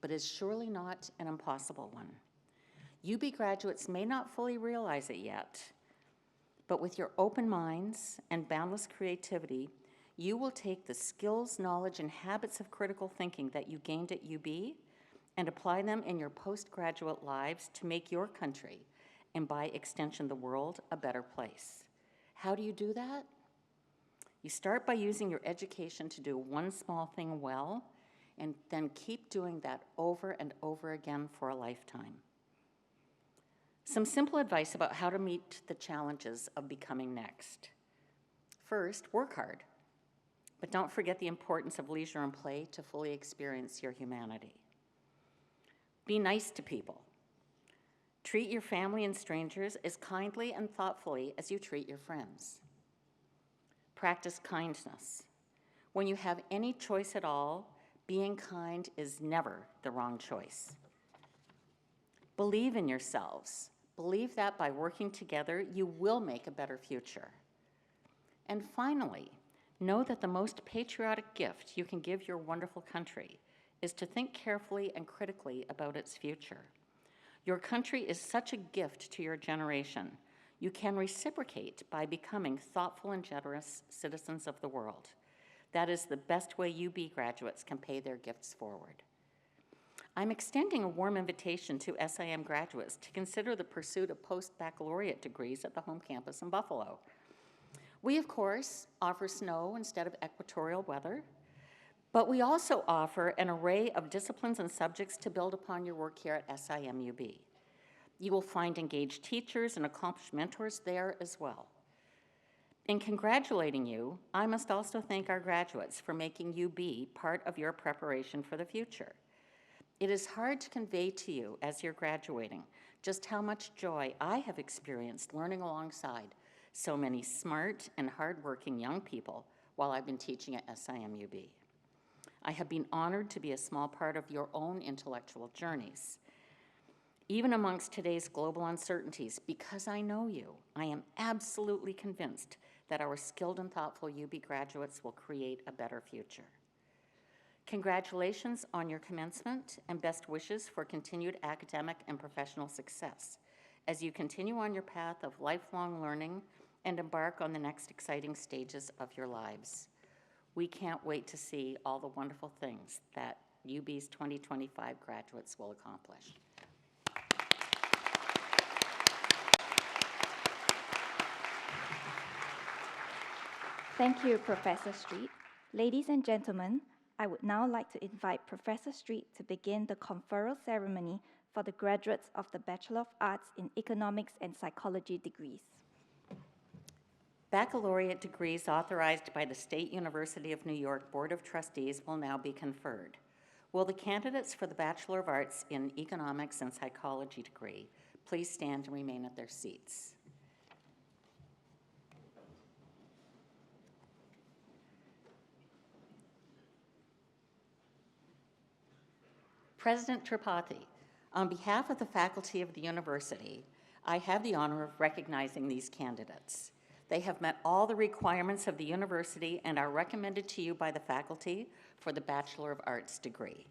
but is surely not an impossible one. UB graduates may not fully realize it yet, but with your open minds and boundless creativity, you will take the skills, knowledge, and habits of critical thinking that you gained at UB and apply them in your postgraduate lives to make your country, and by extension the world, a better place. How do you do that? You start by using your education to do one small thing well, and then keep doing that over and over again for a lifetime. Some simple advice about how to meet the challenges of becoming next. First, work hard, but don't forget the importance of leisure and play to fully experience your humanity. Be nice to people. Treat your family and strangers as kindly and thoughtfully as you treat your friends. Practice kindness. When you have any choice at all, being kind is never the wrong choice. Believe in yourselves. Believe that by working together, you will make a better future. And finally, know that the most patriotic gift you can give your wonderful country is to think carefully and critically about its future. Your country is such a gift to your generation. You can reciprocate by becoming thoughtful and generous citizens of the world. That is the best way UB graduates can pay their gifts forward. I'm extending a warm invitation to SIM graduates to consider the pursuit of post-baccalaureate degrees at the home campus in Buffalo. We, of course, offer snow instead of equatorial weather, but we also offer an array of disciplines and subjects to build upon your work here at SIM UB. You will find engaged teachers and accomplished mentors there as well. In congratulating you, I must also thank our graduates for making UB part of your preparation for the future. It is hard to convey to you as you're graduating just how much joy I have experienced learning alongside so many smart and hardworking young people while I've been teaching at SIM UB. I have been honored to be a small part of your own intellectual journeys. Even amongst today's global uncertainties, because I know you, I am absolutely convinced that our skilled and thoughtful UB graduates will create a better future. Congratulations on your commencement and best wishes for continued academic and professional success as you continue on your path of lifelong learning and embark on the next exciting stages of your lives. We can't wait to see all the wonderful things that UB's 2025 graduates will accomplish. Thank you, Professor Street. Ladies and gentlemen, I would now like to invite Professor Street to begin the conferral ceremony for the graduates of the Bachelor of Arts in Economics and Psychology degrees. Baccalaureate degrees authorized by the State University of New York Board of Trustees will now be conferred. Will the candidates for the Bachelor of Arts in Economics and Psychology degree please stand and remain at their seats? President Tripathi, on behalf of the faculty of the university, I have the honor of recognizing these candidates. They have met all the requirements of the university and are recommended to you by the faculty for the Bachelor of Arts degree.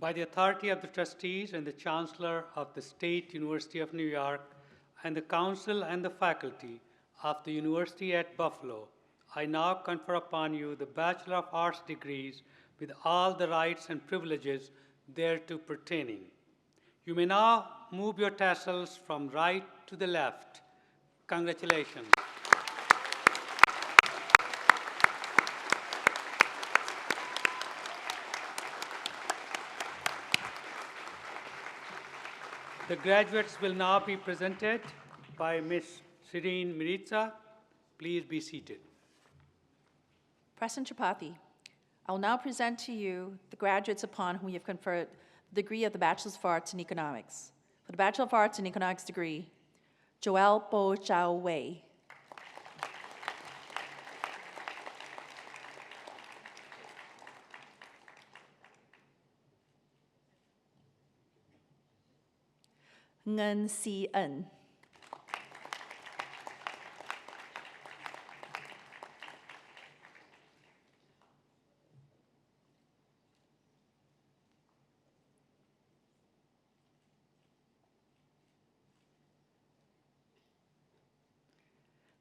By the authority of the trustees and the Chancellor of the State University of New York and the Council and the faculty of the University at Buffalo, I now confer upon you the Bachelor of Arts degrees with all the rights and privileges thereto pertaining. You may now move your tassels from right to the left. Congratulations. The graduates will now be presented by Ms. Serene Miritza. Please be seated. President Tripathi, I will now present to you the graduates upon whom you have conferred the degree of the Bachelor of Arts in Economics. For the Bachelor of Arts in Economics degree, Joelle Bo Zhao Wei. Nguyen Si En.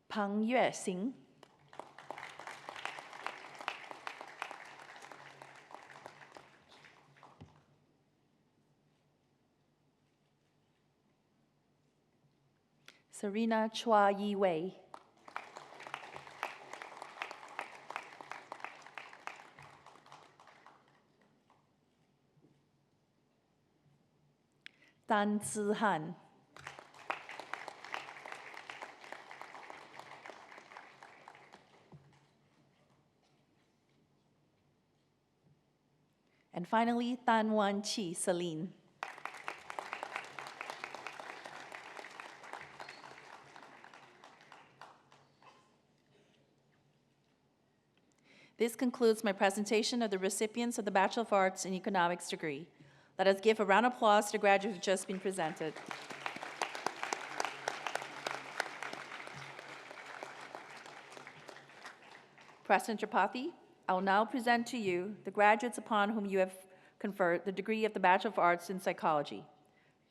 Pang Yue Xing. Serena Chua Yi Wei. Dan Zi Han. And finally, Tan Wan Chi Celine. This concludes my presentation of the recipients of the Bachelor of Arts in Economics degree. Let us give a round of applause to the graduates who have just been presented. President Tripathi, I will now present to you the graduates upon whom you have conferred the degree of the Bachelor of Arts in Psychology.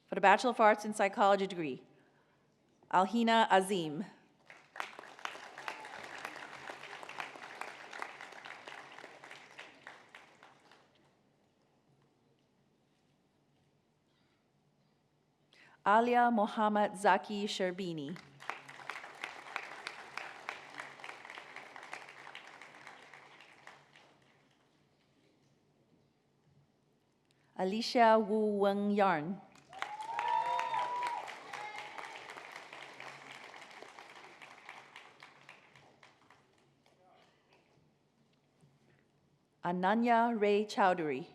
For the Bachelor of Arts in Psychology degree, Alhina Azim. Alia Mohammad Zaki Sherbini. Alicia Wu Weng Yarn. Ananya Ray Chowdhury.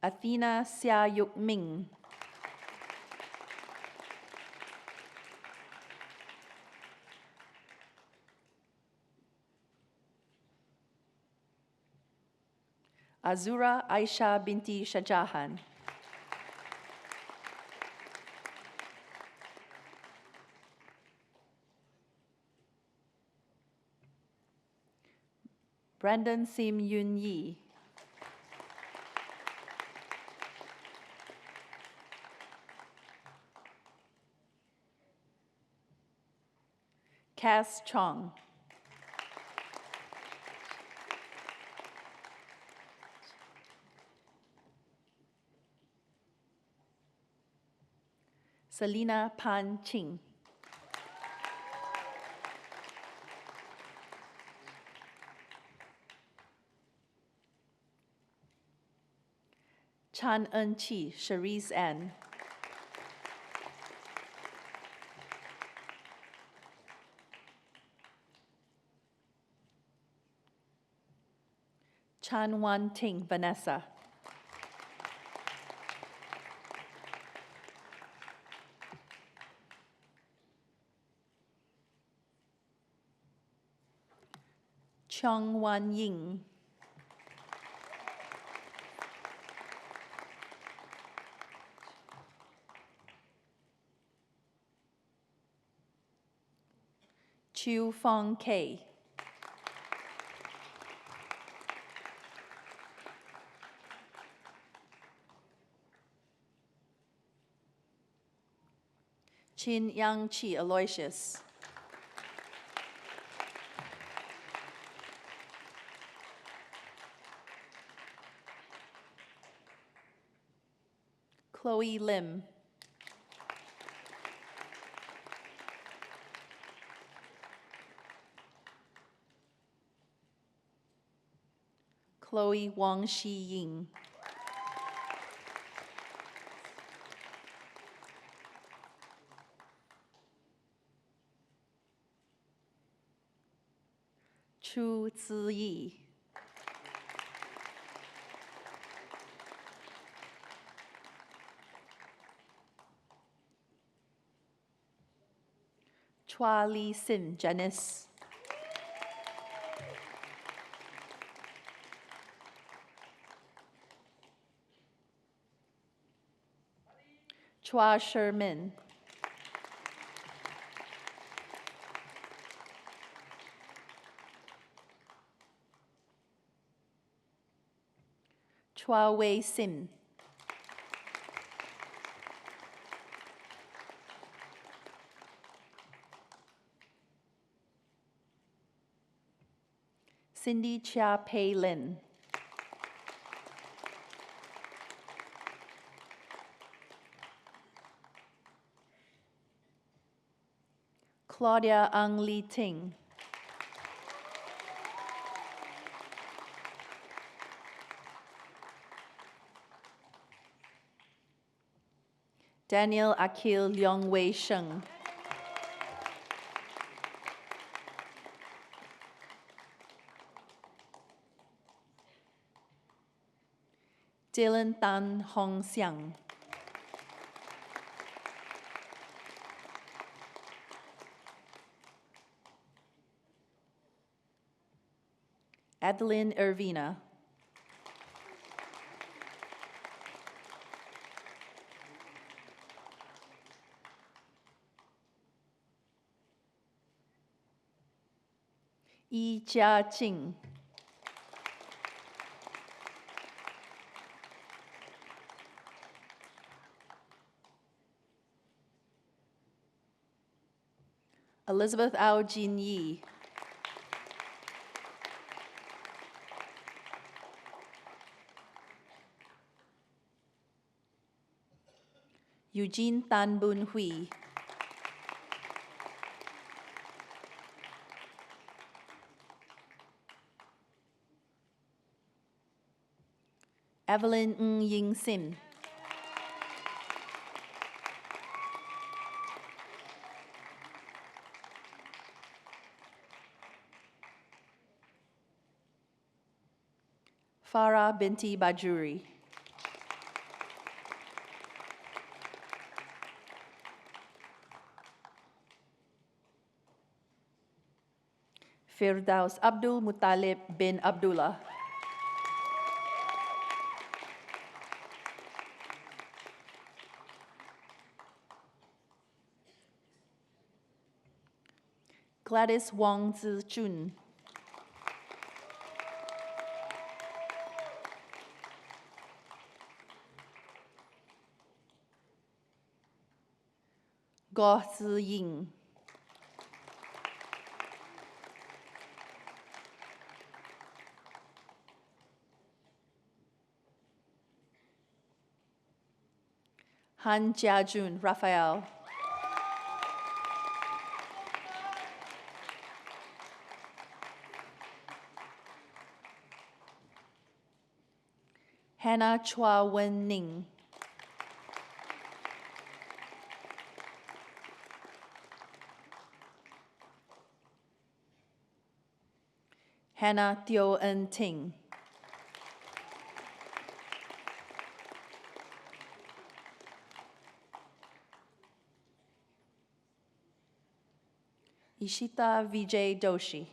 Athena Sia Yuk Ming. Azura Aisha binti Shajahan. Brandon Sim Yun Yi. Cass Chong. Selena Pan Ching. Chan En Chi, Cherise Ann. Chan Wan Ting, Vanessa. Chong Wan Ying. Chu Fong K. Chin Yang Chi Aloysius. Chloe Lim. Chloe Wang Shi Ying. Chu Ziyi. Chua Lee Sim, Janice. Chua Sherman. Chua Wei Sim. Cindy Chia Pei Lin. Claudia Ang Li Ting. Daniel Akil Leong Wei Sheng. Dylan Tan Hong Xiang. Adeline Irvina. Yi Jia Jing. Elizabeth Ao Jin Yi. Eugene Tan Bun Hui. Evelyn Ng Ying Sim. Farah Binti Bajuri. Firdaus Abdul Muttalib bin Abdullah. Gladys Wong Zi Chun. Goh Ziying. Han Jiajun Raphael. Hannah Chua Wen Ning. Hannah Teo En Ting. Ishita Vijay Doshi.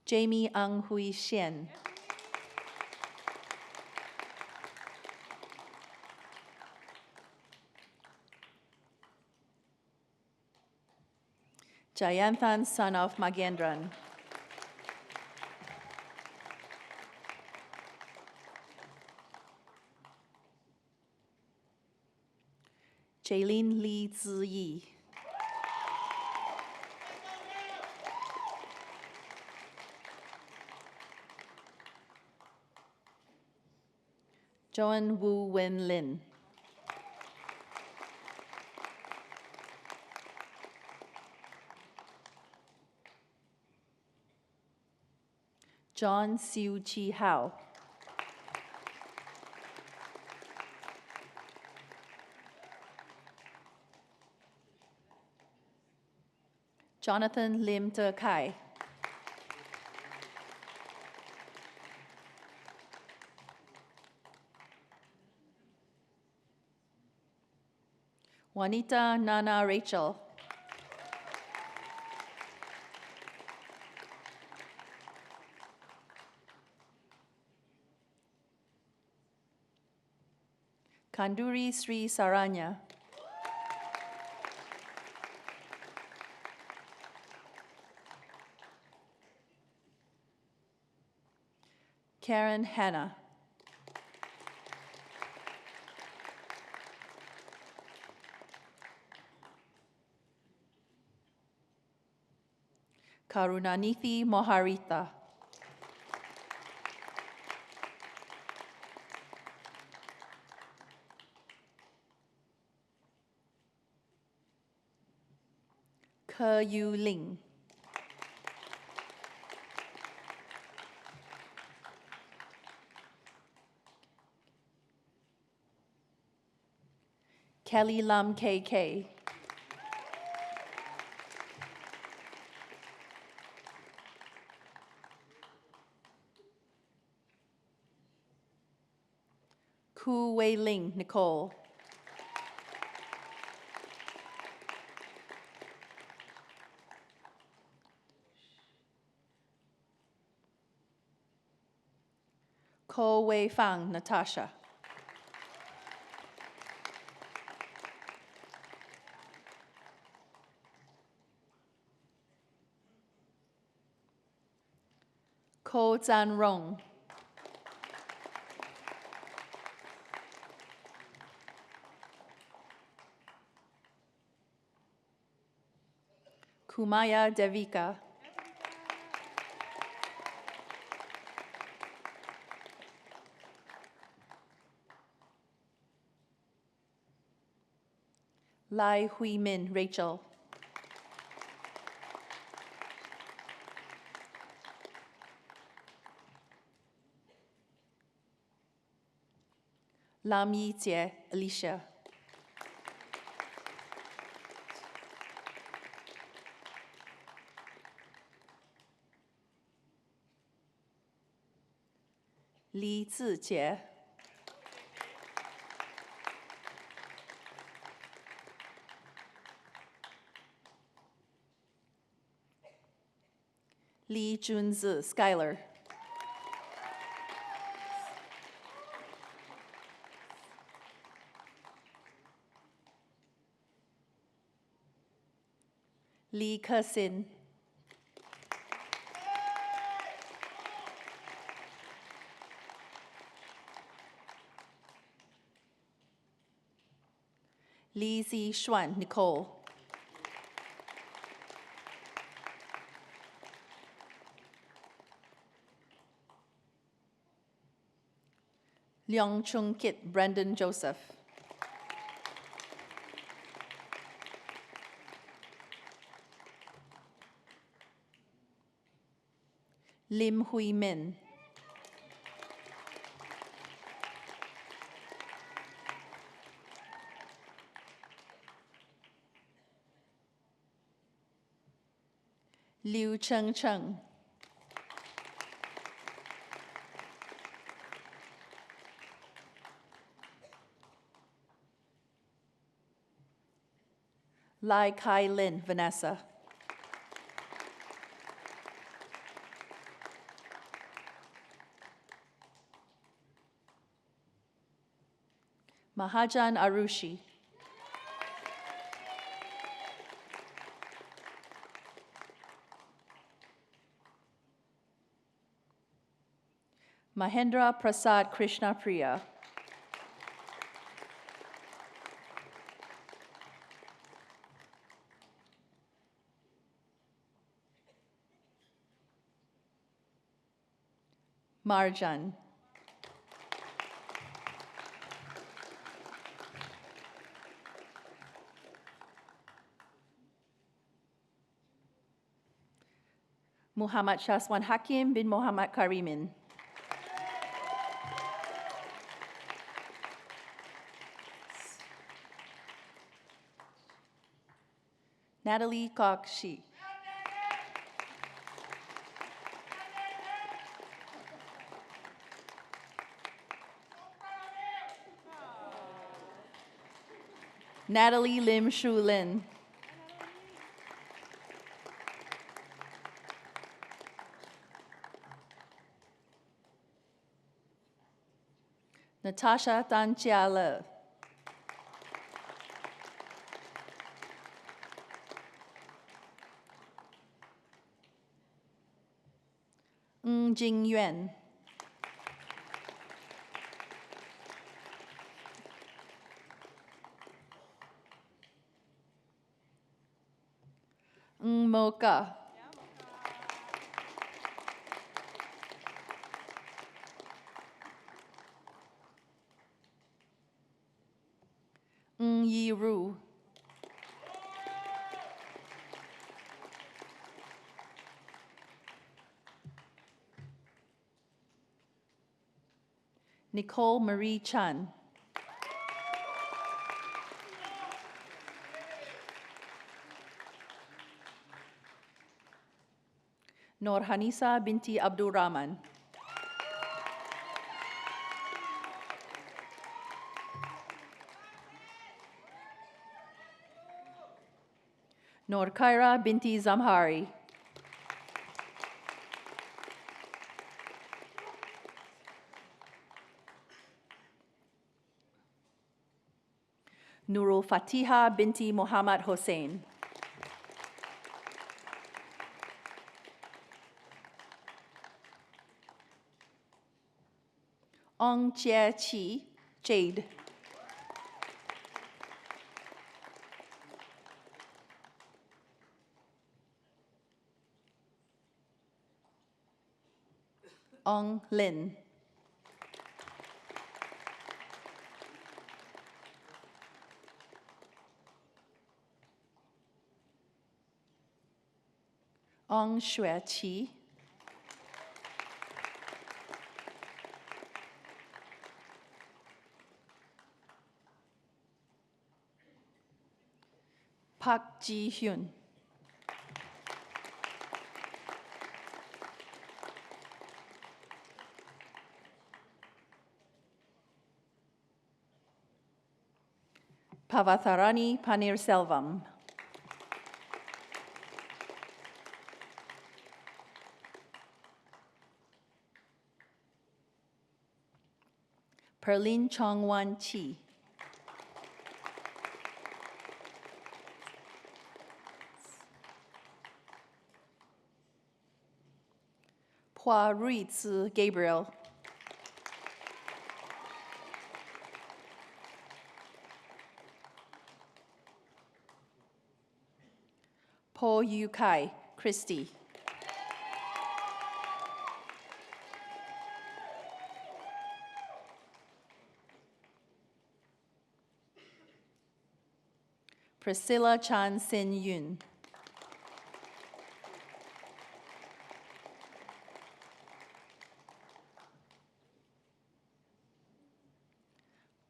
Jamie Ang Hui Xian. Jayanthan, son of Magendran. Jaylene Lee Ziyi. Joan Wu Wen Lin. John Siu Chi Hao. Jonathan Lim Te Kai. Juanita Nana Rachel. Kanduri Sri Saranya. Karen Hannah. Karunanithi Moharita. Ke Yu Ling. Kelly Lam KK. Ku Wei Ling Nicole. Ko Wei Fang Natasha. Ko Zan Rong. Kumaya Devika. Lai Hui Min Rachel. Lam Yi Jie Alicia. Li Zijie. Li Junzi Skylar. Li Kesin. Li Zi Xuan Nicole. Leong Chung Kit Brendan Joseph. Lim Hui Min. Liu Cheng Cheng. Lai Kai Lin Vanessa. Mahajan Arushi. Mahendra Prasad Krishna Priya. Marjan. Muhammad Shaswan Hakim bin Muhammad Karimin. Natalie Kok Shi. Natalie Lim Shu Lin. Natasha Tan Chia Le. Ng Jing Yuan. Ng Moka. Ng Yi Ru. Nicole Marie Chan. Nur Hanisa binti Abdul Rahman. Nur Khaira binti Zamhari. Nurul Fatiha binti Muhammad Hossein. Ong Jie Chi, Jade. Ong Lin. Ong Xue Qi. Park Ji Hyun. Pavatharani Panirselvam. Perlin Chongwan Chi. Hua Ruizi Gabriel. Po Yu Kai, Christy. Priscilla Chan Sin Yun.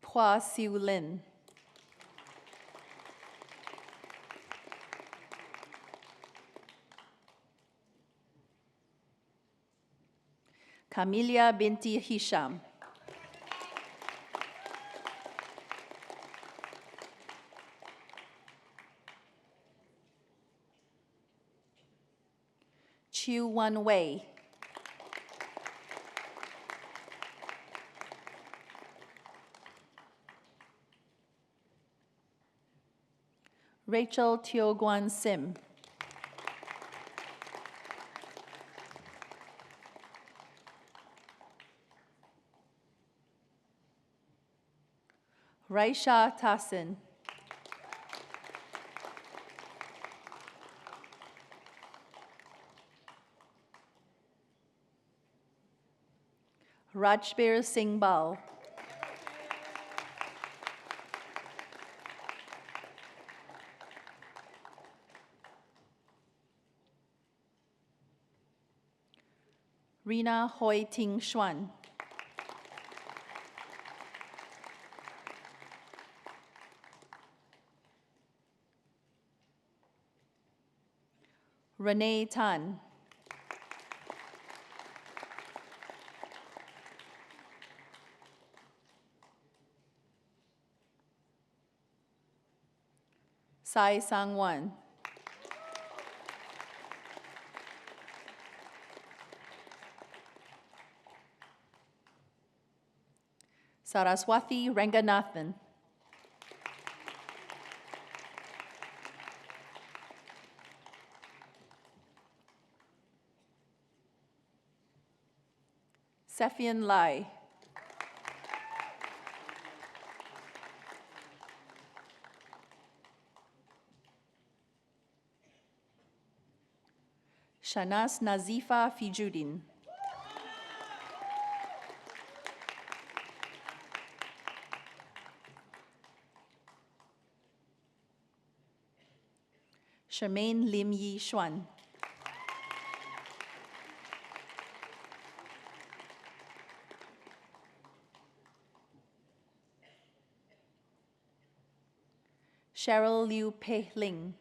Hua Siu Lin. Camelia binti Hisham. Chiu Wan Wei. Rachel Teo Guan Sim. Raisha Tassin. Rajbir Singh Bal. Rina Hoi Ting Xuan. Renee Tan. Sai Sang Wan. Saraswati Ranganathan. Sephian Lai. Shanas Nazifa Fijuddin. Charmaine Lim Yi Xuan. Cheryl Liu Pei Ling.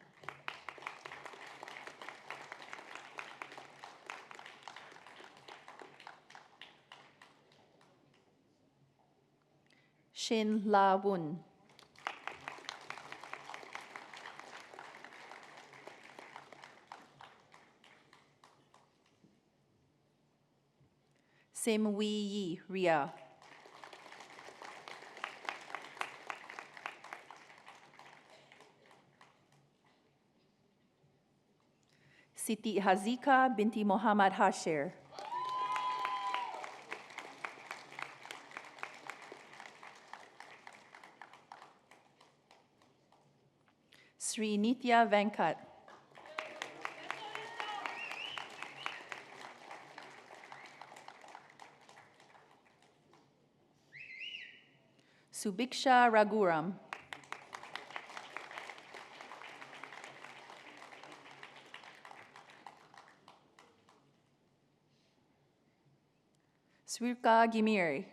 Shin La Wun. Sim Wee Yi Ria. Siti Hazika binti Muhammad Hashir. Sri Nitya Venkat. Subiksha Raghuram. Swirka Gimiri.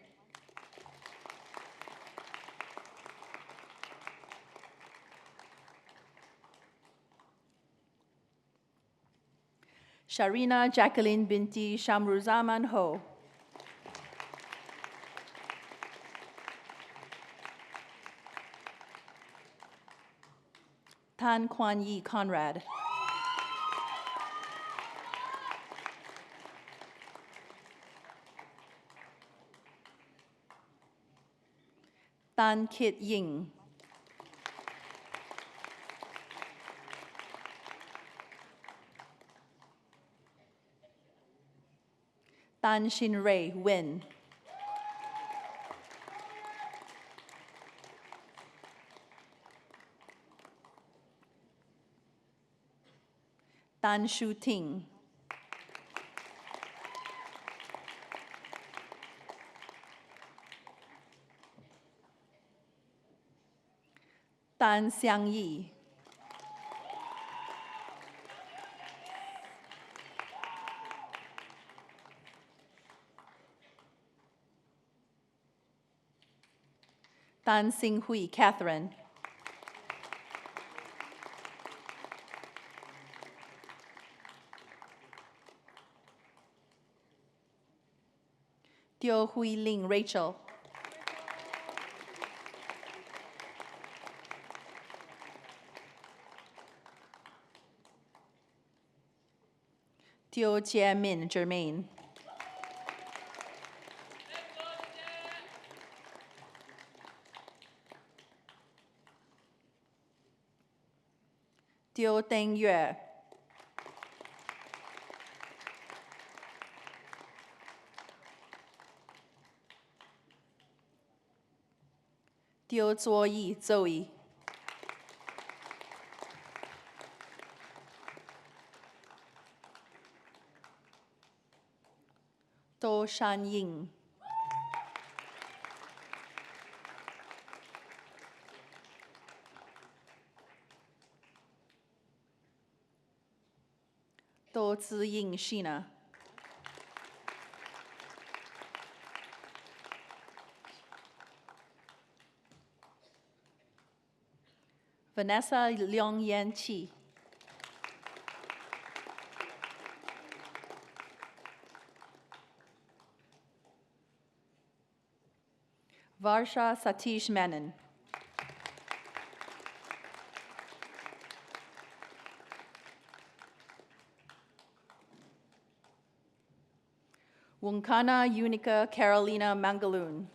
Sharina Jacqueline binti Shamruzaman Ho. Tan Kwan Yi Conrad. Tan Kit Ying. Tan Shin Ray Win. Tan Shu Ting. Tan Xiang Yi. Tan Sing Hui Catherine. Teo Hui Ling Rachel. Teo Jie Min Germaine. Teo Deng Yue. Teo Zuo Yi Zoe. Do Shan Ying. Do Ziying Sheena. Vanessa Leong Yan Chi. Varsha Satish Menon. Wunkana Unica Carolina Mangaloon.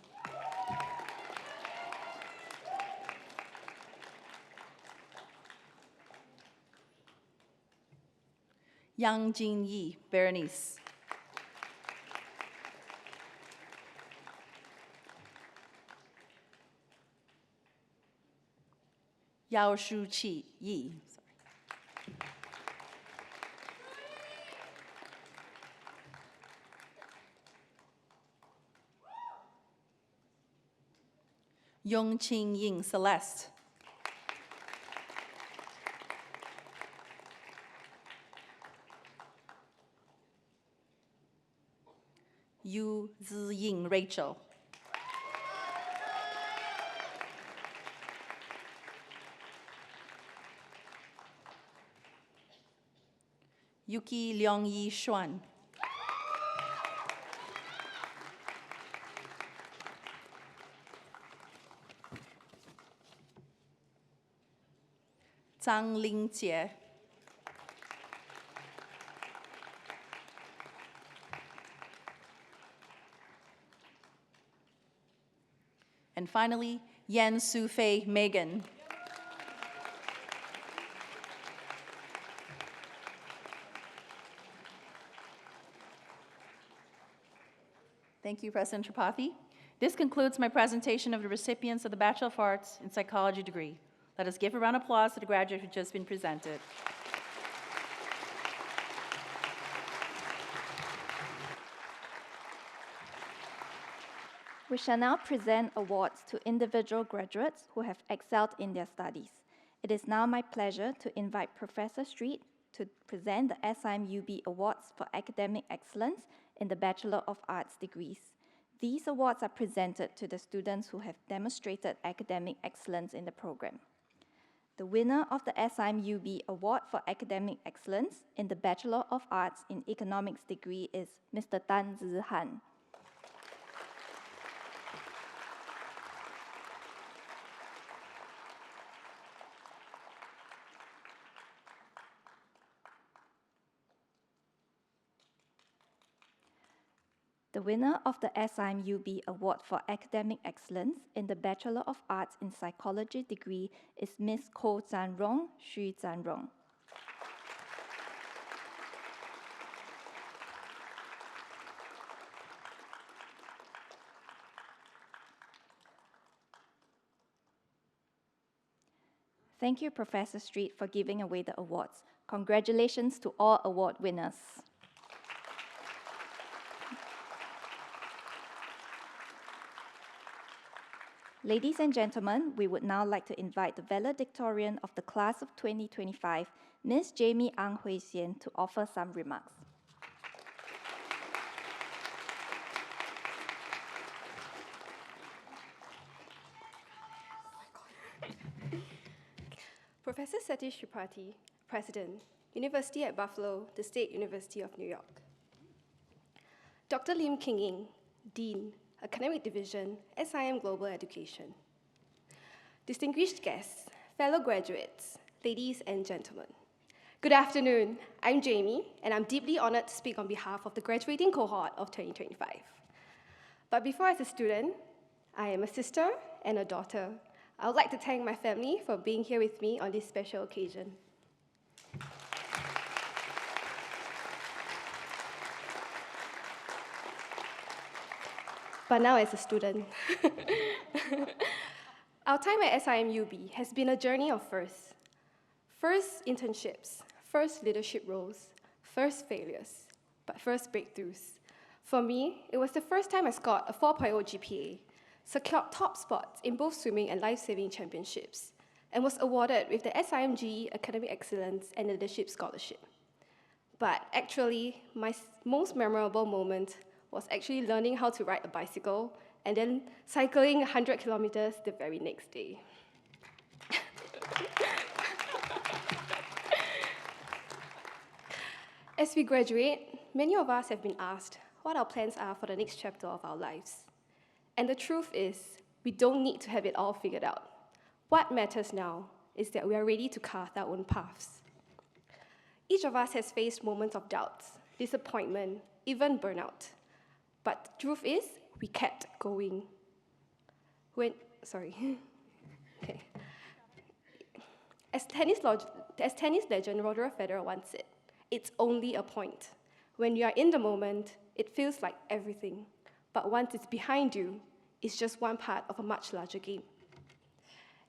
Yang Jin Yi Berenice. Yao Shu Chi Yi. Yong Qing Ying Celeste. Yu Ziying Rachel. Yuki Leong Yi Xuan. Zhang Ling Jie. And finally, Yan Sufei Megan. Thank you, President Tripathi. This concludes my presentation of the recipients of the Bachelor of Arts in Psychology degree. Let us give a round of applause to the graduates who have just been presented. We shall now present awards to individual graduates who have excelled in their studies. It is now my pleasure to invite Professor Street to present the SIMUB Awards for Academic Excellence in the Bachelor of Arts degrees. These awards are presented to the students who have demonstrated academic excellence in the program. The winner of the SIMUB Award for Academic Excellence in the Bachelor of Arts in Economics degree is Mr. Tan Zihan. The winner of the SIMUB Award for Academic Excellence in the Bachelor of Arts in Psychology degree is Ms. Ko Zanrong, Xu Zanrong. Thank you, Professor Street, for giving away the awards. Congratulations to all award winners. Ladies and gentlemen, we would now like to invite the valedictorian of the class of 2025, Ms. Jamie Ang Hui Sien, to offer some remarks. Professor Satish Tripathi, President, University at Buffalo, the State University of New York. Dr. Lim King Ying, Dean, Academic Division, SIM Global Education. Distinguished guests, fellow graduates, ladies and gentlemen. Good afternoon. I'm Jamie, and I'm deeply honored to speak on behalf of the graduating cohort of 2025. But before as a student, I am a sister and a daughter. I would like to thank my family for being here with me on this special occasion. But now as a student. Our time at SIMUB has been a journey of firsts. First internships, first leadership roles, first failures, but first breakthroughs. For me, it was the first time I scored a 4.0 GPA, secured top spots in both swimming and life-saving championships, and was awarded with the SIMGE Academic Excellence and Leadership Scholarship. But actually, my most memorable moment was actually learning how to ride a bicycle and then cycling 100 kilometers the very next day. As we graduate, many of us have been asked what our plans are for the next chapter of our lives. And the truth is, we don't need to have it all figured out. What matters now is that we are ready to carve our own paths. Each of us has faced moments of doubts, disappointment, even burnout. But the truth is, we kept going. Okay. As tennis legend Roger Federer once said, it's only a point. When you are in the moment, it feels like everything. But once it's behind you, it's just one part of a much larger game.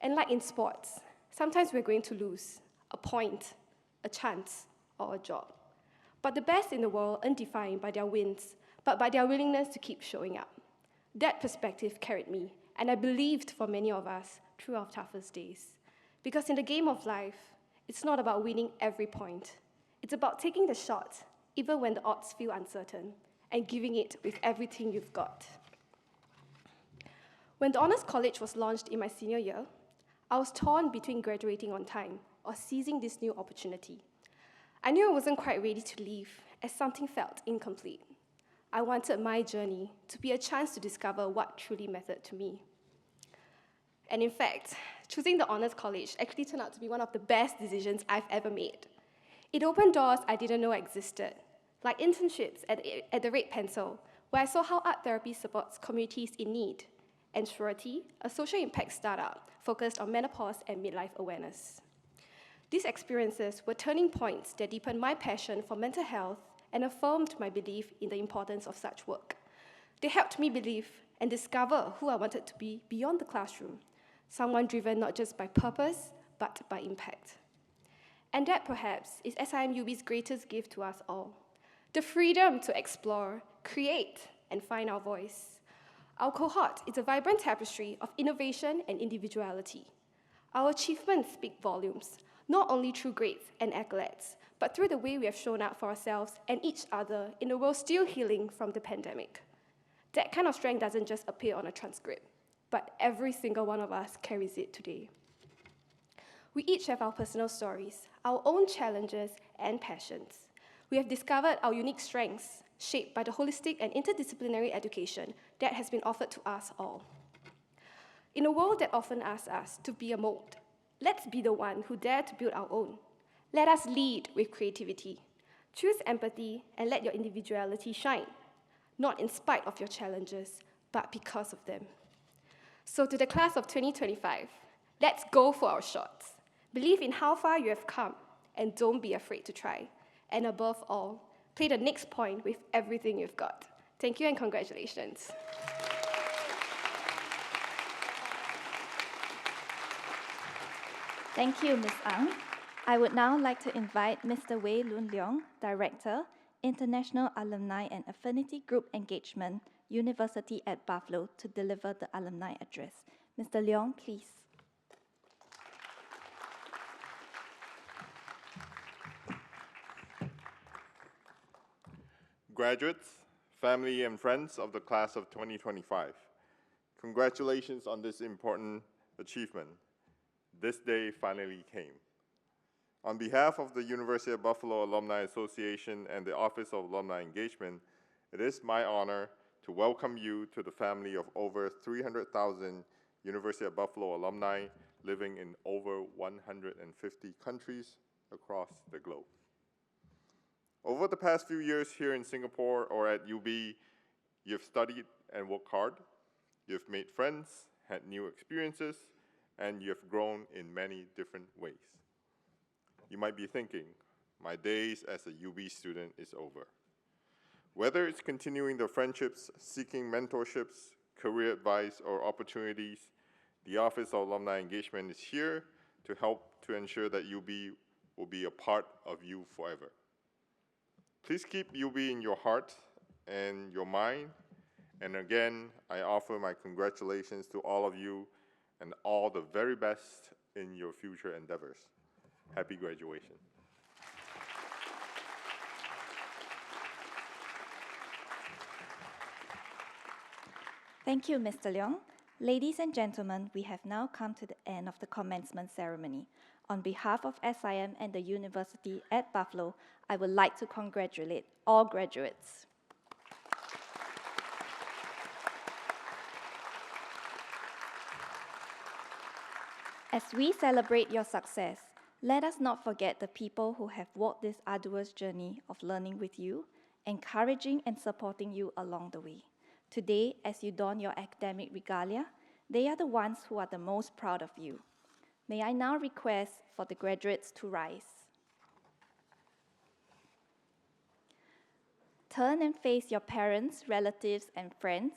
And like in sports, sometimes we're going to lose a point, a chance, or a job. But the best in the world aren't defined by their wins, but by their willingness to keep showing up. That perspective carried me, and I believed for many of us through our toughest days. Because in the game of life, it's not about winning every point. It's about taking the shot, even when the odds feel uncertain, and giving it with everything you've got. When the Honours College was launched in my senior year, I was torn between graduating on time or seizing this new opportunity. I knew I wasn't quite ready to leave, as something felt incomplete. I wanted my journey to be a chance to discover what truly mattered to me. And in fact, choosing the Honours College actually turned out to be one of the best decisions I've ever made. It opened doors I didn't know existed, like internships at the Red Pencil, where I saw how art therapy supports communities in need, and Surety, a social impact startup focused on menopause and midlife awareness. These experiences were turning points that deepened my passion for mental health and affirmed my belief in the importance of such work. They helped me believe and discover who I wanted to be beyond the classroom, someone driven not just by purpose, but by impact. And that perhaps is SIMUB's greatest gift to us all, the freedom to explore, create, and find our voice. Our cohort is a vibrant tapestry of innovation and individuality. Our achievements speak volumes, not only through grades and accolades, but through the way we have shown up for ourselves and each other in a world still healing from the pandemic. That kind of strength doesn't just appear on a transcript, but every single one of us carries it today. We each have our personal stories, our own challenges and passions. We have discovered our unique strengths, shaped by the holistic and interdisciplinary education that has been offered to us all. In a world that often asks us to be a mold, let's be the one who dare to build our own. Let us lead with creativity. Choose empathy and let your individuality shine, not in spite of your challenges, but because of them. So to the class of 2025, let's go for our shots. Believe in how far you have come, and don't be afraid to try. And above all, play the next point with everything you've got. Thank you and congratulations. Thank you, Ms. Ang. I would now like to invite Mr. Wei Lun Leong, Director, International Alumni and Affinity Group Engagement, University at Buffalo, to deliver the alumni address. Mr. Leong, please. Graduates, family, and friends of the class of 2025, congratulations on this important achievement. This day finally came. On behalf of the University of Buffalo Alumni Association and the Office of Alumni Engagement, it is my honor to welcome you to the family of over 300,000 University of Buffalo alumni living in over 150 countries across the globe. Over the past few years here in Singapore or at UB, you've studied and worked hard, you've made friends, had new experiences, and you've grown in many different ways. You might be thinking, my days as a UB student is over. Whether it's continuing the friendships, seeking mentorships, career advice, or opportunities, the Office of Alumni Engagement is here to help to ensure that UB will be a part of you forever. Please keep UB in your heart and your mind. And again, I offer my congratulations to all of you and all the very best in your future endeavors. Happy graduation. Thank you, Mr. Leong. Ladies and gentlemen, we have now come to the end of the commencement ceremony. On behalf of SIM and the University at Buffalo, I would like to congratulate all graduates. As we celebrate your success, let us not forget the people who have walked this arduous journey of learning with you, encouraging and supporting you along the way. Today, as you don your academic regalia, they are the ones who are the most proud of you. May I now request for the graduates to rise. Turn and face your parents, relatives, and friends.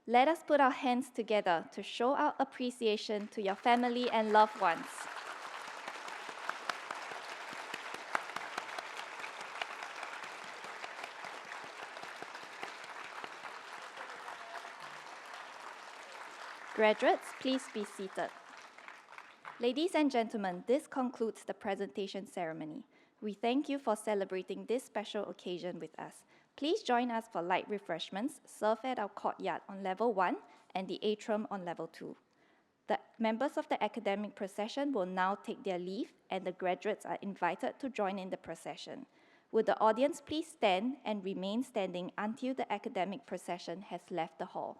Let us put our hands together to show our appreciation to your family and loved ones. Graduates, please be seated. Ladies and gentlemen, this concludes the presentation ceremony. We thank you for celebrating this special occasion with us. Please join us for light refreshments served at our courtyard on level 1 and the atrium on level 2. The members of the academic procession will now take their leave, and the graduates are invited to join in the procession. Would the audience please stand and remain standing until the academic procession has left the hall?